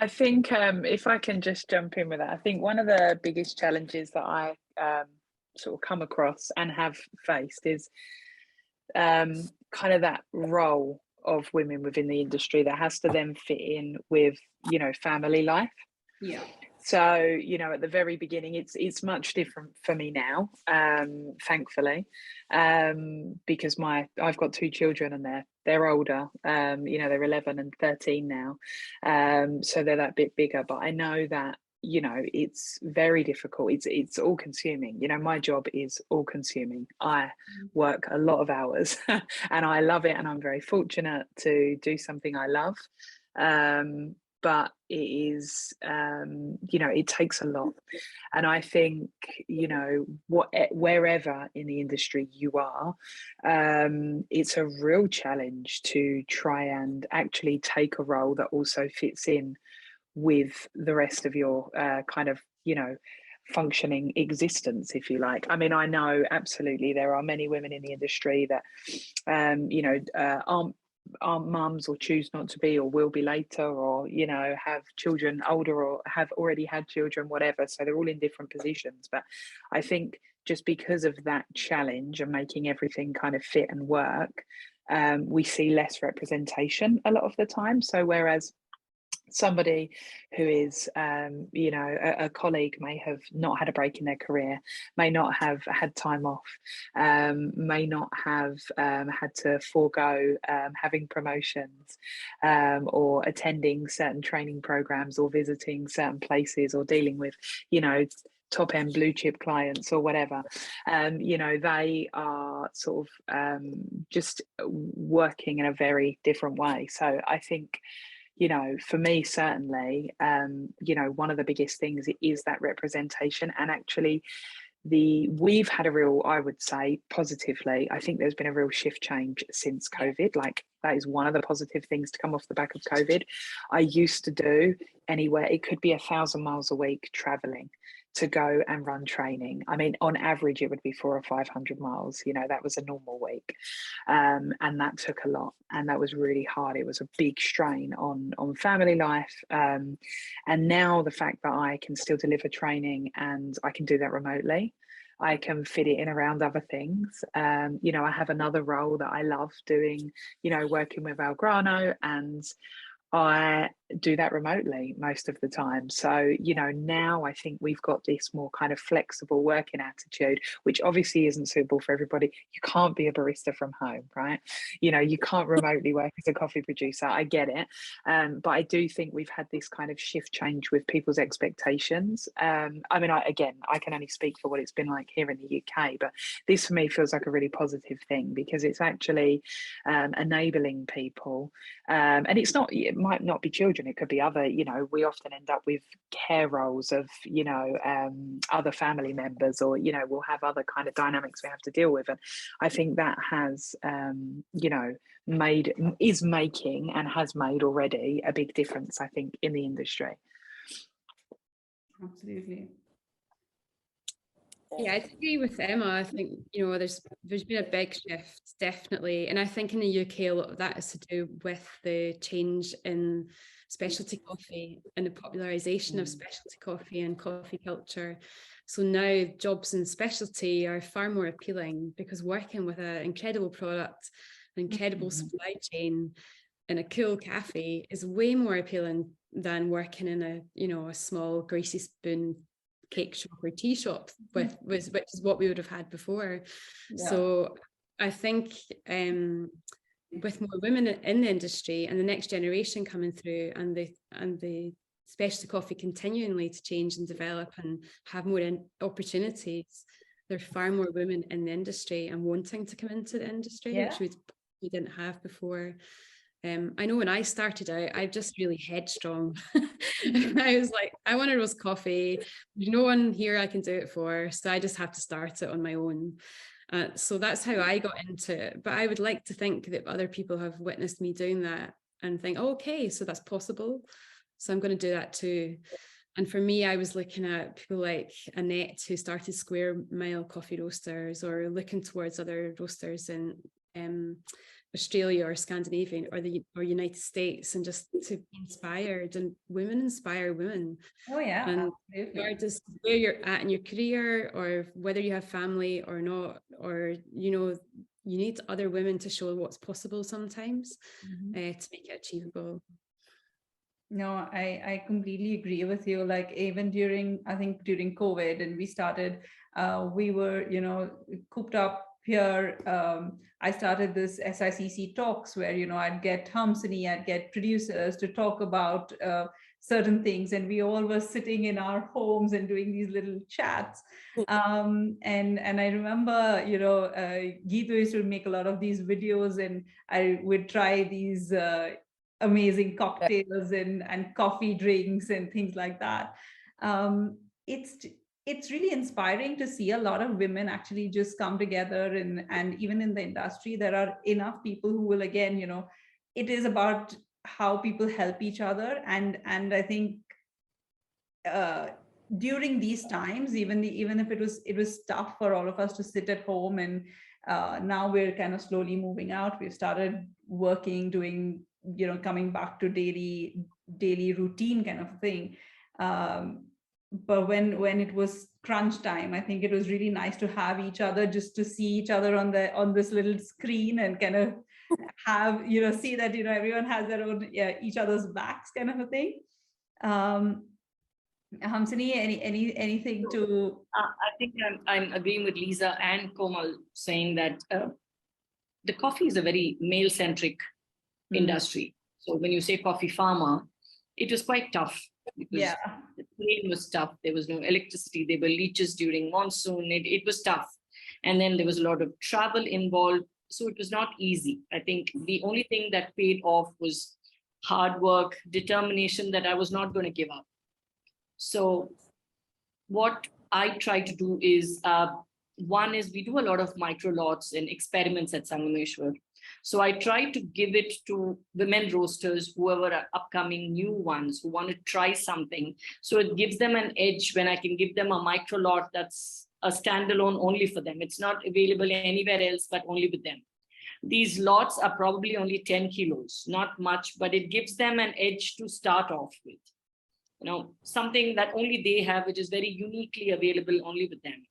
I think if I can just jump in with that, I think one of the biggest challenges that I sort of come across and have faced is kind of that role of women within the industry that has to then fit in with family life. Yeah. So at the very beginning, it's much different for me now, thankfully, because I've got two children and they're older. They're 11 and 13 now, so they're that bit bigger. But I know that it's very difficult. It's all consuming. My job is all consuming. I work a lot of hours, and I love it, and I'm very fortunate to do something I love. But it is, it takes a lot. And I think, wherever in the industry you are, it's a real challenge to try and actually take a role that also fits in with the rest of your functioning existence, if you like. I mean, I know absolutely there are many women in the industry that, aren't mums, or choose not to be, or will be later, or have children older, or have already had children, whatever. So they're all in different positions. But I think just because of that challenge and making everything kind of fit and work, we see less representation a lot of the time. So whereas somebody who is a colleague may have not had a break in their career, may not have had time off, may not have had to forego having promotions, or attending certain training programs, or visiting certain places, or dealing with top end blue chip clients or whatever, you know, they are sort of just working in a very different way. So I think, you know, for me, certainly, you know, one of the biggest things is that representation. And actually, we've had a real, I would say, positively, I think there's been a real shift change since COVID. Like, that is one of the positive things to come off the back of COVID. I used to do anywhere, it could be 1,000 miles a week traveling to go and run training. I mean, on average, it would be 400 or 500 miles. You know, that was a normal week. And that took a lot. And that was really hard. It was a big strain on family life. And now the fact that I can still deliver training and I can do that remotely, I can fit it in around other things. You know, I have another role that I love doing, you know, working with Algrano, and I do that remotely most of the time. So, you know, now I think we've got this more kind of flexible working attitude, which obviously isn't suitable for everybody. You can't be a barista from home, right? You know, you can't remotely work as a coffee producer. I get it. But I do think we've had this kind of shift change with people's expectations. I mean, I can only speak for what it's been like here in the UK, but this for me feels like a really positive thing, because it's actually enabling people. And it's not, it might not be children, it could be other, you know, we often end up with care roles of, you know, other family members, or, you know, we'll have other kind of dynamics we have to deal with. And I think that has, you know, is making and has made already a big difference, I think, in the industry. Absolutely. Yeah, I agree with Emma. I think, you know, there's been a big shift, definitely. And I think in the UK, a lot of that is to do with the change in specialty coffee and the popularisation of specialty coffee and coffee culture. So now jobs in specialty are far more appealing, because working with an incredible product, an incredible supply chain in a cool cafe is way more appealing than working in a, you know, a small greasy spoon cake shop or tea shop, which is what we would have had before. Yeah. So I think with more women in the industry and the next generation coming through, and the specialty coffee continually to change and develop and have more opportunities, there are far more women in the industry and wanting to come into the industry, which we didn't have before. I know when I started out, I'm just really headstrong. I was like, I want a roast coffee. There's no one here I can do it for, so I just have to start it on my own. So that's how I got into it. But I would like to think that other people have witnessed me doing that and think, oh, okay, so that's possible. So I'm going to do that too. And for me, I was looking at people like Annette, who started Square Mile Coffee Roasters, or looking towards other roasters in Australia or Scandinavia or United States, and just to be inspired. And women inspire women. Oh yeah, and absolutely. Regardless of where you're at in your career, or whether you have family or not, or, you know, you need other women to show what's possible sometimes to make it achievable. No, I completely agree with you. Like, even during COVID, and we started, we were, you know, cooped up here. I started this SICC talks where, you know, I'd get Hamsini, I'd get producers to talk about certain things, and we all were sitting in our homes and doing these little chats. And I remember, you know, Geetu used to make a lot of these videos, and I would try these amazing cocktails and coffee drinks and things like that. It's really inspiring to see a lot of women actually just come together, and even in the industry, there are enough people who will, again, you know, it is about how people help each other. And I think during these times, even if it was tough for all of us to sit at home, and now we're kind of slowly moving out. We've started working, doing, you know, coming back to daily routine kind of thing. But when it was crunch time, I think it was really nice to have each other, just to see each other on this little screen, and kind of have, you know, see that, you know, everyone has their own, each other's backs kind of a thing. Hamsini, anything to? I think I'm agreeing with Lisa and Komal, saying that the coffee is a very male-centric industry. So when you say coffee farmer, it was quite tough because Yeah. the terrain was tough. There was no electricity. There were leeches during monsoon. It was tough. And then there was a lot of travel involved. So it was not easy. I think the only thing that paid off was hard work, determination that I was not going to give up. So what I try to do is, one is we do a lot of micro lots and experiments at Sangameshwar. So I try to give it to women roasters, whoever are upcoming new ones who want to try something. So it gives them an edge when I can give them a micro lot that's a standalone only for them. It's not available anywhere else, but only with them. These lots are probably only 10 kilos, not much, but it gives them an edge to start off with. Something that only they have, which is very uniquely available only with them.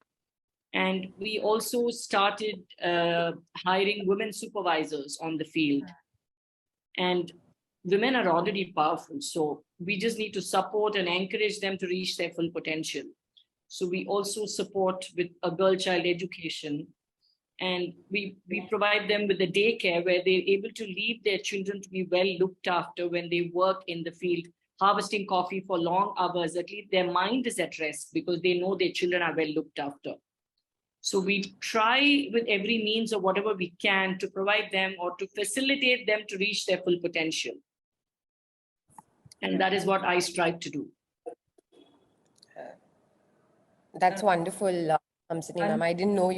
And we also started hiring women supervisors on the field. And women are already powerful. So we just need to support and encourage them to reach their full potential. So we also support with a girl child education. And we provide them with the daycare where they're able to leave their children to be well looked after when they work in the field, harvesting coffee for long hours. At least their mind is at rest because they know their children are well looked after. So we try with every means of whatever we can to provide them or to facilitate them to reach their full potential. And that is what I strive to do. That's wonderful, Hamsini ma'am. I didn't know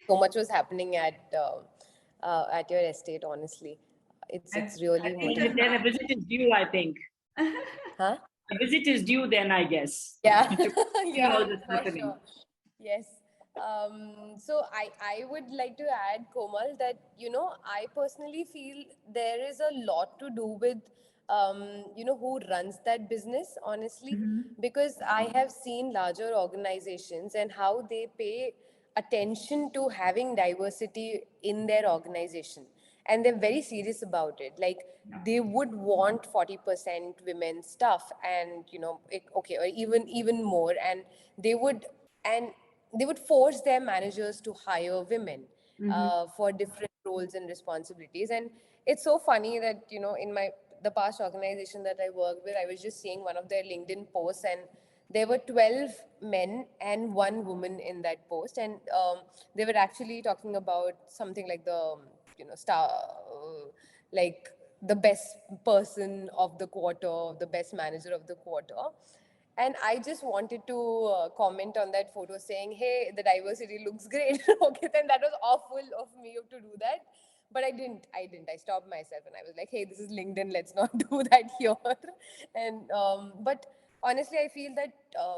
so much was happening at your estate. Honestly, it's really. I think then a visit is due. I think. Huh? A visit is due then, I guess. Yeah. Yeah. All this For happening. sure. Yes. So I would like to add, Komal, that I personally feel there is a lot to do with who runs that business, honestly, because I have seen larger organizations and how they pay attention to having diversity in their organization, and they're very serious about it. Like they would want 40% women staff, and okay, or even more, and they would force their managers to hire women for different roles and responsibilities. And it's so funny that in the past organization that I worked with, I was just seeing one of their LinkedIn posts, and there were 12 men and 1 woman in that post, and they were actually talking about something like the star like the best person of the quarter, the best manager of the quarter. And I just wanted to comment on that photo saying, hey, the diversity looks great. Okay, then that was awful of me to do that. But I didn't. I stopped myself and I was like, hey, this is LinkedIn. Let's not do that here. And but honestly, I feel that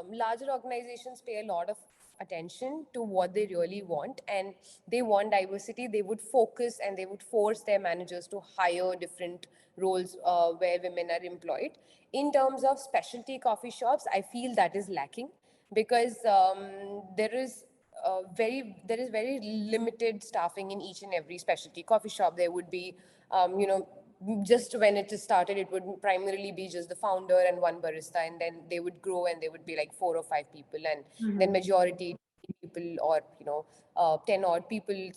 larger organizations pay a lot of attention to what they really want, and they want diversity. They would focus and they would force their managers to hire different roles where women are employed. In terms of specialty coffee shops, I feel that is lacking, because there is very limited staffing in each and every specialty coffee shop. There would be just when it just started, it would primarily be just the founder and 1 barista, and then they would grow and they would be like 4 or 5 people, and then majority people, or 10 odd people,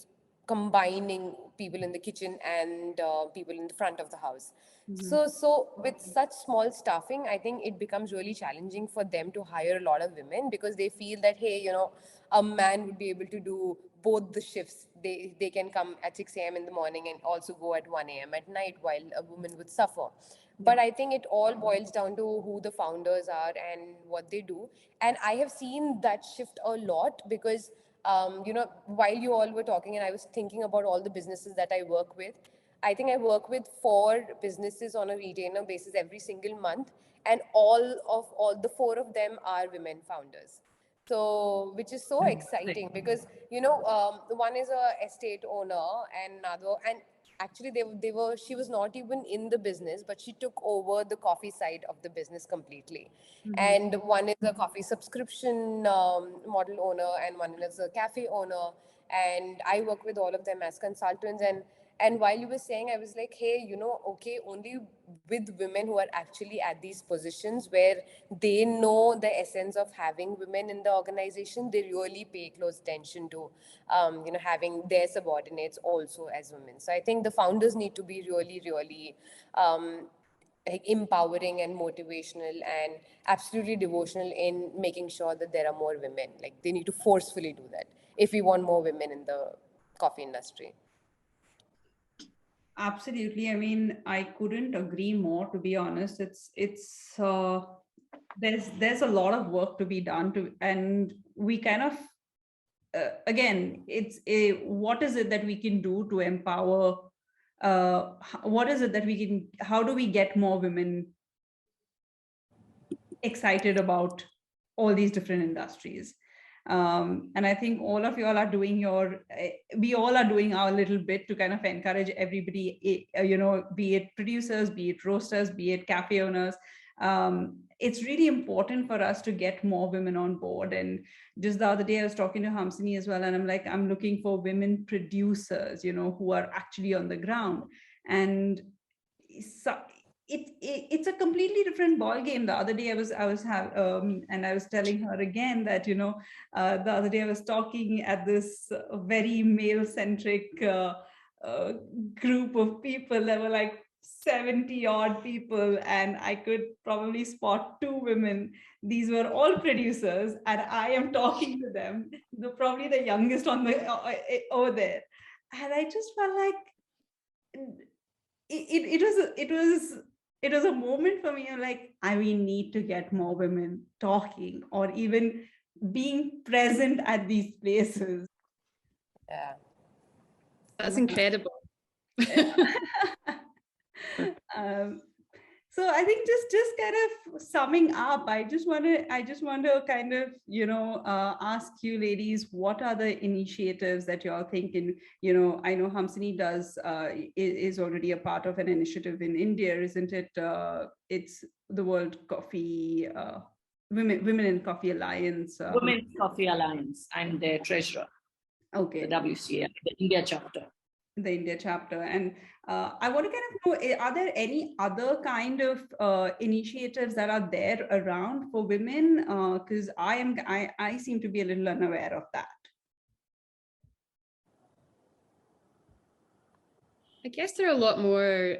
combining people in the kitchen and people in the front of the house. So with such small staffing, I think it becomes really challenging for them to hire a lot of women, because they feel that, hey, a man would be able to do both the shifts. They can come at 6 a.m. in the morning and also go at 1 a.m. at night, while a woman would suffer. But I think it all boils down to who the founders are and what they do. And I have seen that shift a lot, because while you all were talking and I was thinking about all the businesses that I work with, I think I work with 4 businesses on a retainer basis every single month, and all the 4 of them are women founders. So, which is so exciting, because one is a estate owner, and another, and actually she was not even in the business, but she took over the coffee side of the business completely. And one is a coffee subscription model owner, and one is a cafe owner, and I work with all of them as consultants. And while you were saying, I was like, hey, okay, only with women who are actually at these positions where they know the essence of having women in the organization, they really pay close attention to, having their subordinates also as women. So I think the founders need to be really, really like empowering and motivational and absolutely devotional in making sure that there are more women. Like they need to forcefully do that if we want more women in the coffee industry. Absolutely. I mean, I couldn't agree more, to be honest. There's a lot of work to be done and we kind of again, it's a what is it that we can do to empower? What is it that we can? How do we get more women excited about all these different industries? And I think all of y'all are doing we all are doing our little bit to kind of encourage everybody, be it producers, be it roasters, be it cafe owners. It's really important for us to get more women on board. And just the other day, I was talking to Hamsini as well, and I'm like, I'm looking for women producers, who are actually on the ground. And so it's a completely different ball game. The other day and I was telling her again that the other day I was talking at this very male centric group of people. There were like 70 odd people, and I could probably spot 2 women. These were all producers, and I am talking to them. Probably the youngest on the over there, and I just felt like it was a moment for me. I'm like, we need to get more women talking or even being present at these places. Yeah, that's incredible. So I think just kind of summing up, I just want to kind of ask you ladies, what are the initiatives that you're thinking? I know Hamsini is already a part of an initiative in India, isn't it? It's the World Coffee Women in Coffee Alliance. Women's Coffee Alliance. I'm their treasurer. Okay. The WCA, the India chapter. The India chapter. And I want to kind of know, are there any other kind of initiatives that are there around for women? Because I seem to be a little unaware of that. I guess there are a lot more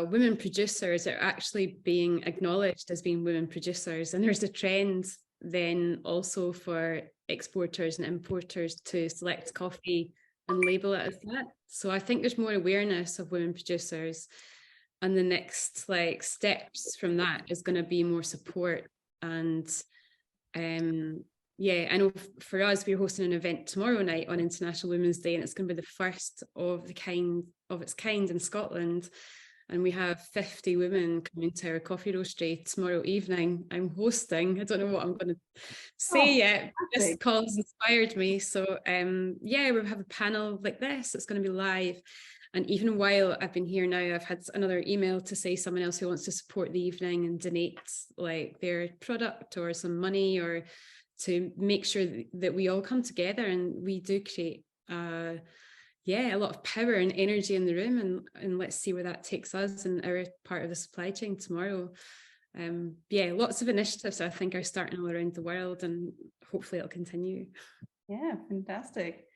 women producers that are actually being acknowledged as being women producers. And there's a trend then also for exporters and importers to select coffee and label it as that. So I think there's more awareness of women producers, and the next steps from that is going to be more support. And I know for us, we're hosting an event tomorrow night on International Women's Day, and it's going to be the first of its kind in Scotland. And we have 50 women coming to our coffee roastery tomorrow evening. I'm hosting. I don't know what I'm going to say yet. This call has inspired me. So we have a panel like this. It's going to be live. And even while I've been here now, I've had another email to say someone else who wants to support the evening and donate their product or some money, or to make sure that we all come together and we do create a lot of power and energy in the room, and let's see where that takes us in our part of the supply chain tomorrow. Lots of initiatives I think are starting all around the world, and hopefully it'll continue. Yeah, fantastic.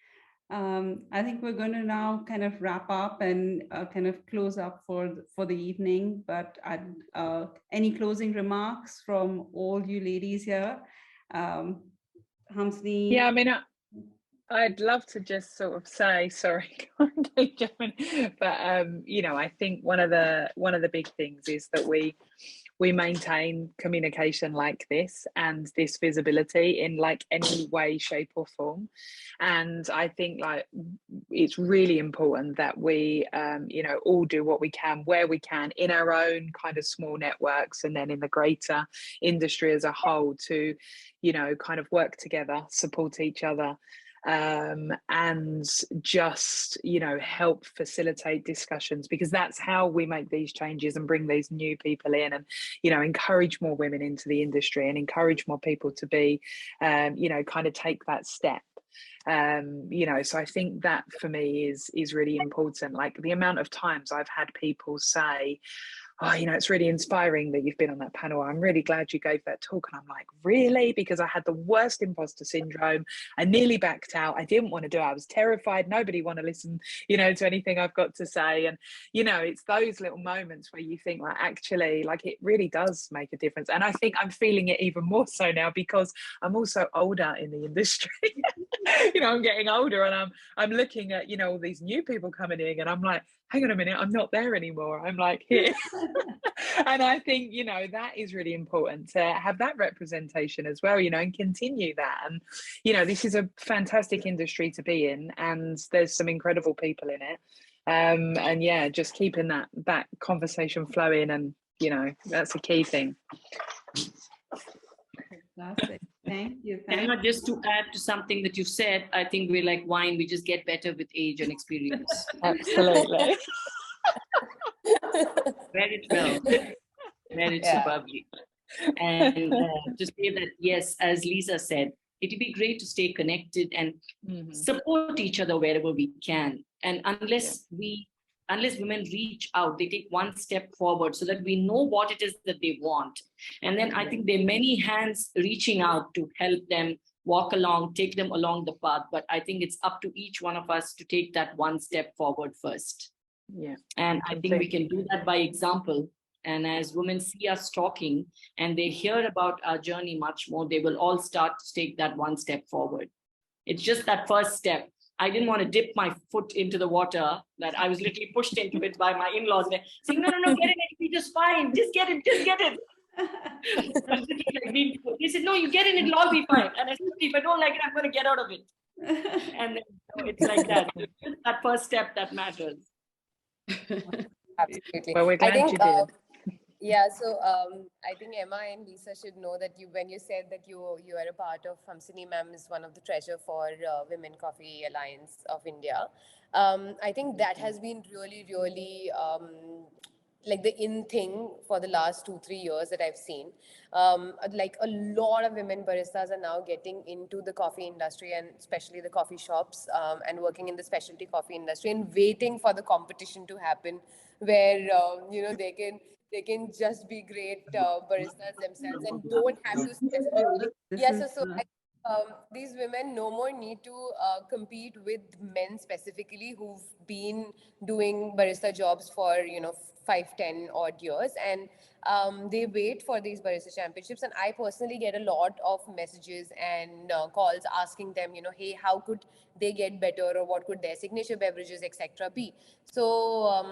I think we're going to now kind of wrap up and kind of close up for the evening, but any closing remarks from all you ladies here? Hamsini? Yeah, I mean, I'd love to just sort of say, sorry, but I think one of the big things is that we maintain communication like this and this visibility in any way, shape or form. And I think it's really important that we all do what we can, where we can, in our own kind of small networks, and then in the greater industry as a whole, to kind of work together, support each other, and just help facilitate discussions, because that's how we make these changes and bring these new people in, and encourage more women into the industry, and encourage more people to be kind of take that step. So I think that for me is really important. Like the amount of times I've had people say, oh, you know, it's really inspiring that you've been on that panel. I'm really glad you gave that talk. And I'm like, really? Because I had the worst imposter syndrome. I nearly backed out. I didn't want to do it. I was terrified. Nobody want to listen, you know, to anything I've got to say. And, you know, it's those little moments where you think like, actually, like it really does make a difference. And I think I'm feeling it even more so now because I'm also older in the industry. You know, I'm getting older and I'm looking at, you know, all these new people coming in and I'm like, hang on a minute, I'm not there anymore. I'm like here. And I think, you know, that is really important to have that representation as well, you know, and continue that. And, you know, this is a fantastic industry to be in and there's some incredible people in it. And yeah, just keeping that conversation flowing and, you know, that's a key thing. Fantastic. Thank you. Emma, just to add to something that you said, I think we're like wine, we just get better with age and experience. Absolutely. Read it well. Read it superbly. And to say that, yes, as Lisa said, it'd be great to stay connected and support each other wherever we can. And unless women reach out, they take one step forward so that we know what it is that they want. And then I think there are many hands reaching out to help them walk along, take them along the path. But I think it's up to each one of us to take that one step forward first. Yeah. And I think we can do that by example. And as women see us talking and they hear about our journey much more, they will all start to take that one step forward. It's just that first step. I didn't want to dip my foot into the water, that I was literally pushed into it by my in-laws. They're saying, no, get it, it'll be just fine. Just get it. They said, no, you get it, it'll all be fine. And I said, if I don't like it, I'm going to get out of it. And then, it's like that. It's just that first step that matters. Absolutely. Well, we're glad you did. Yeah, so I think Emma and Lisa should know that when you said that you are a part of Hamsini ma'am is one of the treasure for Women Coffee Alliance of India. I think that has been really, really like the in thing for the last 2-3 years that I've seen. Like a lot of women baristas are now getting into the coffee industry and especially the coffee shops and working in the specialty coffee industry and waiting for the competition to happen where, you know, they can just be great baristas themselves and don't have to specifically. These women no more need to compete with men specifically who've been doing barista jobs for, you know, 5-10 odd years, and they wait for these barista championships. And I personally get a lot of messages and calls asking them, you know, hey, how could they get better, or what could their signature beverages, etc. be? So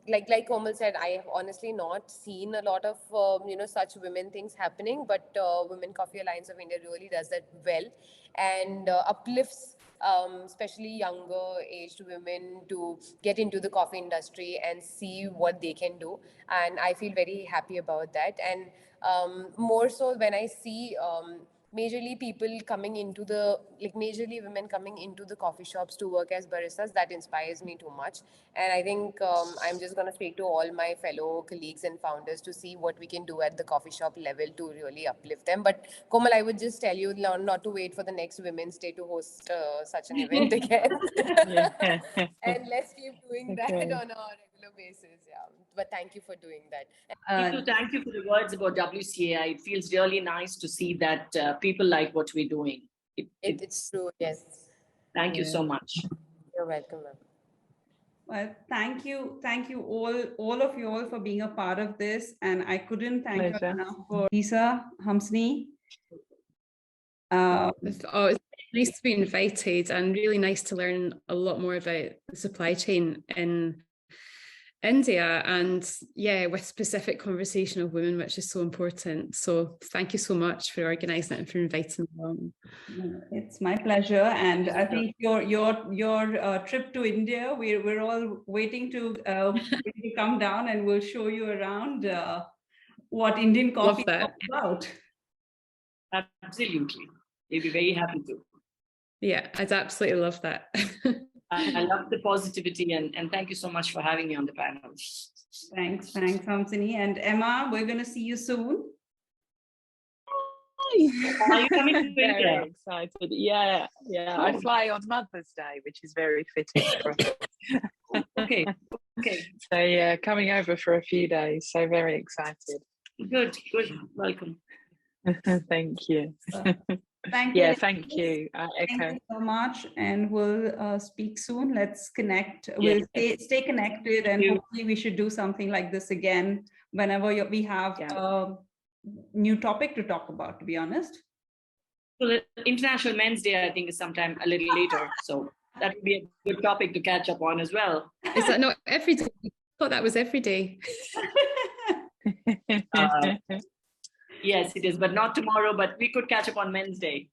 like Komal said, I have honestly not seen a lot of you know, such women things happening, but Women Coffee Alliance of India really does that well and uplifts especially younger aged women to get into the coffee industry and see what they can do. And I feel very happy about that. And more so when I see majorly people coming into the, like majorly women coming into the coffee shops to work as baristas, that inspires me too much. And I think I'm just going to speak to all my fellow colleagues and founders to see what we can do at the coffee shop level to really uplift them. But Komal, I would just tell you not to wait for the next Women's Day to host such an event again. And let's keep doing that on a regular basis. Yeah. But thank you for doing that. Thank you for the words about WCAI. It feels really nice to see that people like what we're doing. It's true, yes. Thank you so much. You're welcome, ma'am. Well, thank you all of you all for being a part of this, and I couldn't thank you enough for Lisa, Hamsini. It's nice to be invited and really nice to learn a lot more about the supply chain in India, and with specific conversation of women, which is so important. So thank you so much for organising it and for inviting me along. It's my pleasure, and I think your trip to India, we're all waiting to come down, and we'll show you around what Indian coffee is all about. Absolutely, we'd be very happy to. Yeah, I'd absolutely love that. I love the positivity, and thank you so much for having me on the panel. Thanks, Hamsini. And Emma, we're going to see you soon. Are you coming to India? Very excited. Yeah. I fly on Mother's Day, which is very fitting for us. Okay. Okay, So yeah, coming over for a few days. So very excited. good. Welcome. Thank you. Thank you. Yeah, thank ladies. you. Thank Echo. you so much, and we'll speak soon. Let's connect. Yes. We'll stay connected, and you. hopefully we should do something like this again whenever we have Yeah. a new topic to talk about, to be honest. So the International Men's Day, I think, is sometime a little later. So that would be a good topic to catch up on as well. Is that not every day? I thought that was every day. Yes, it is, but not tomorrow, but we could catch up on Men's Day.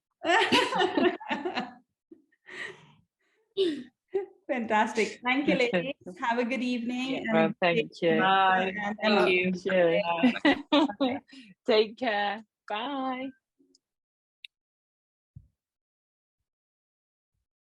Fantastic. Thank you, ladies. Have a good evening. Well, and thank you. Bye. and- Thank you. Thank you. Take care. Bye.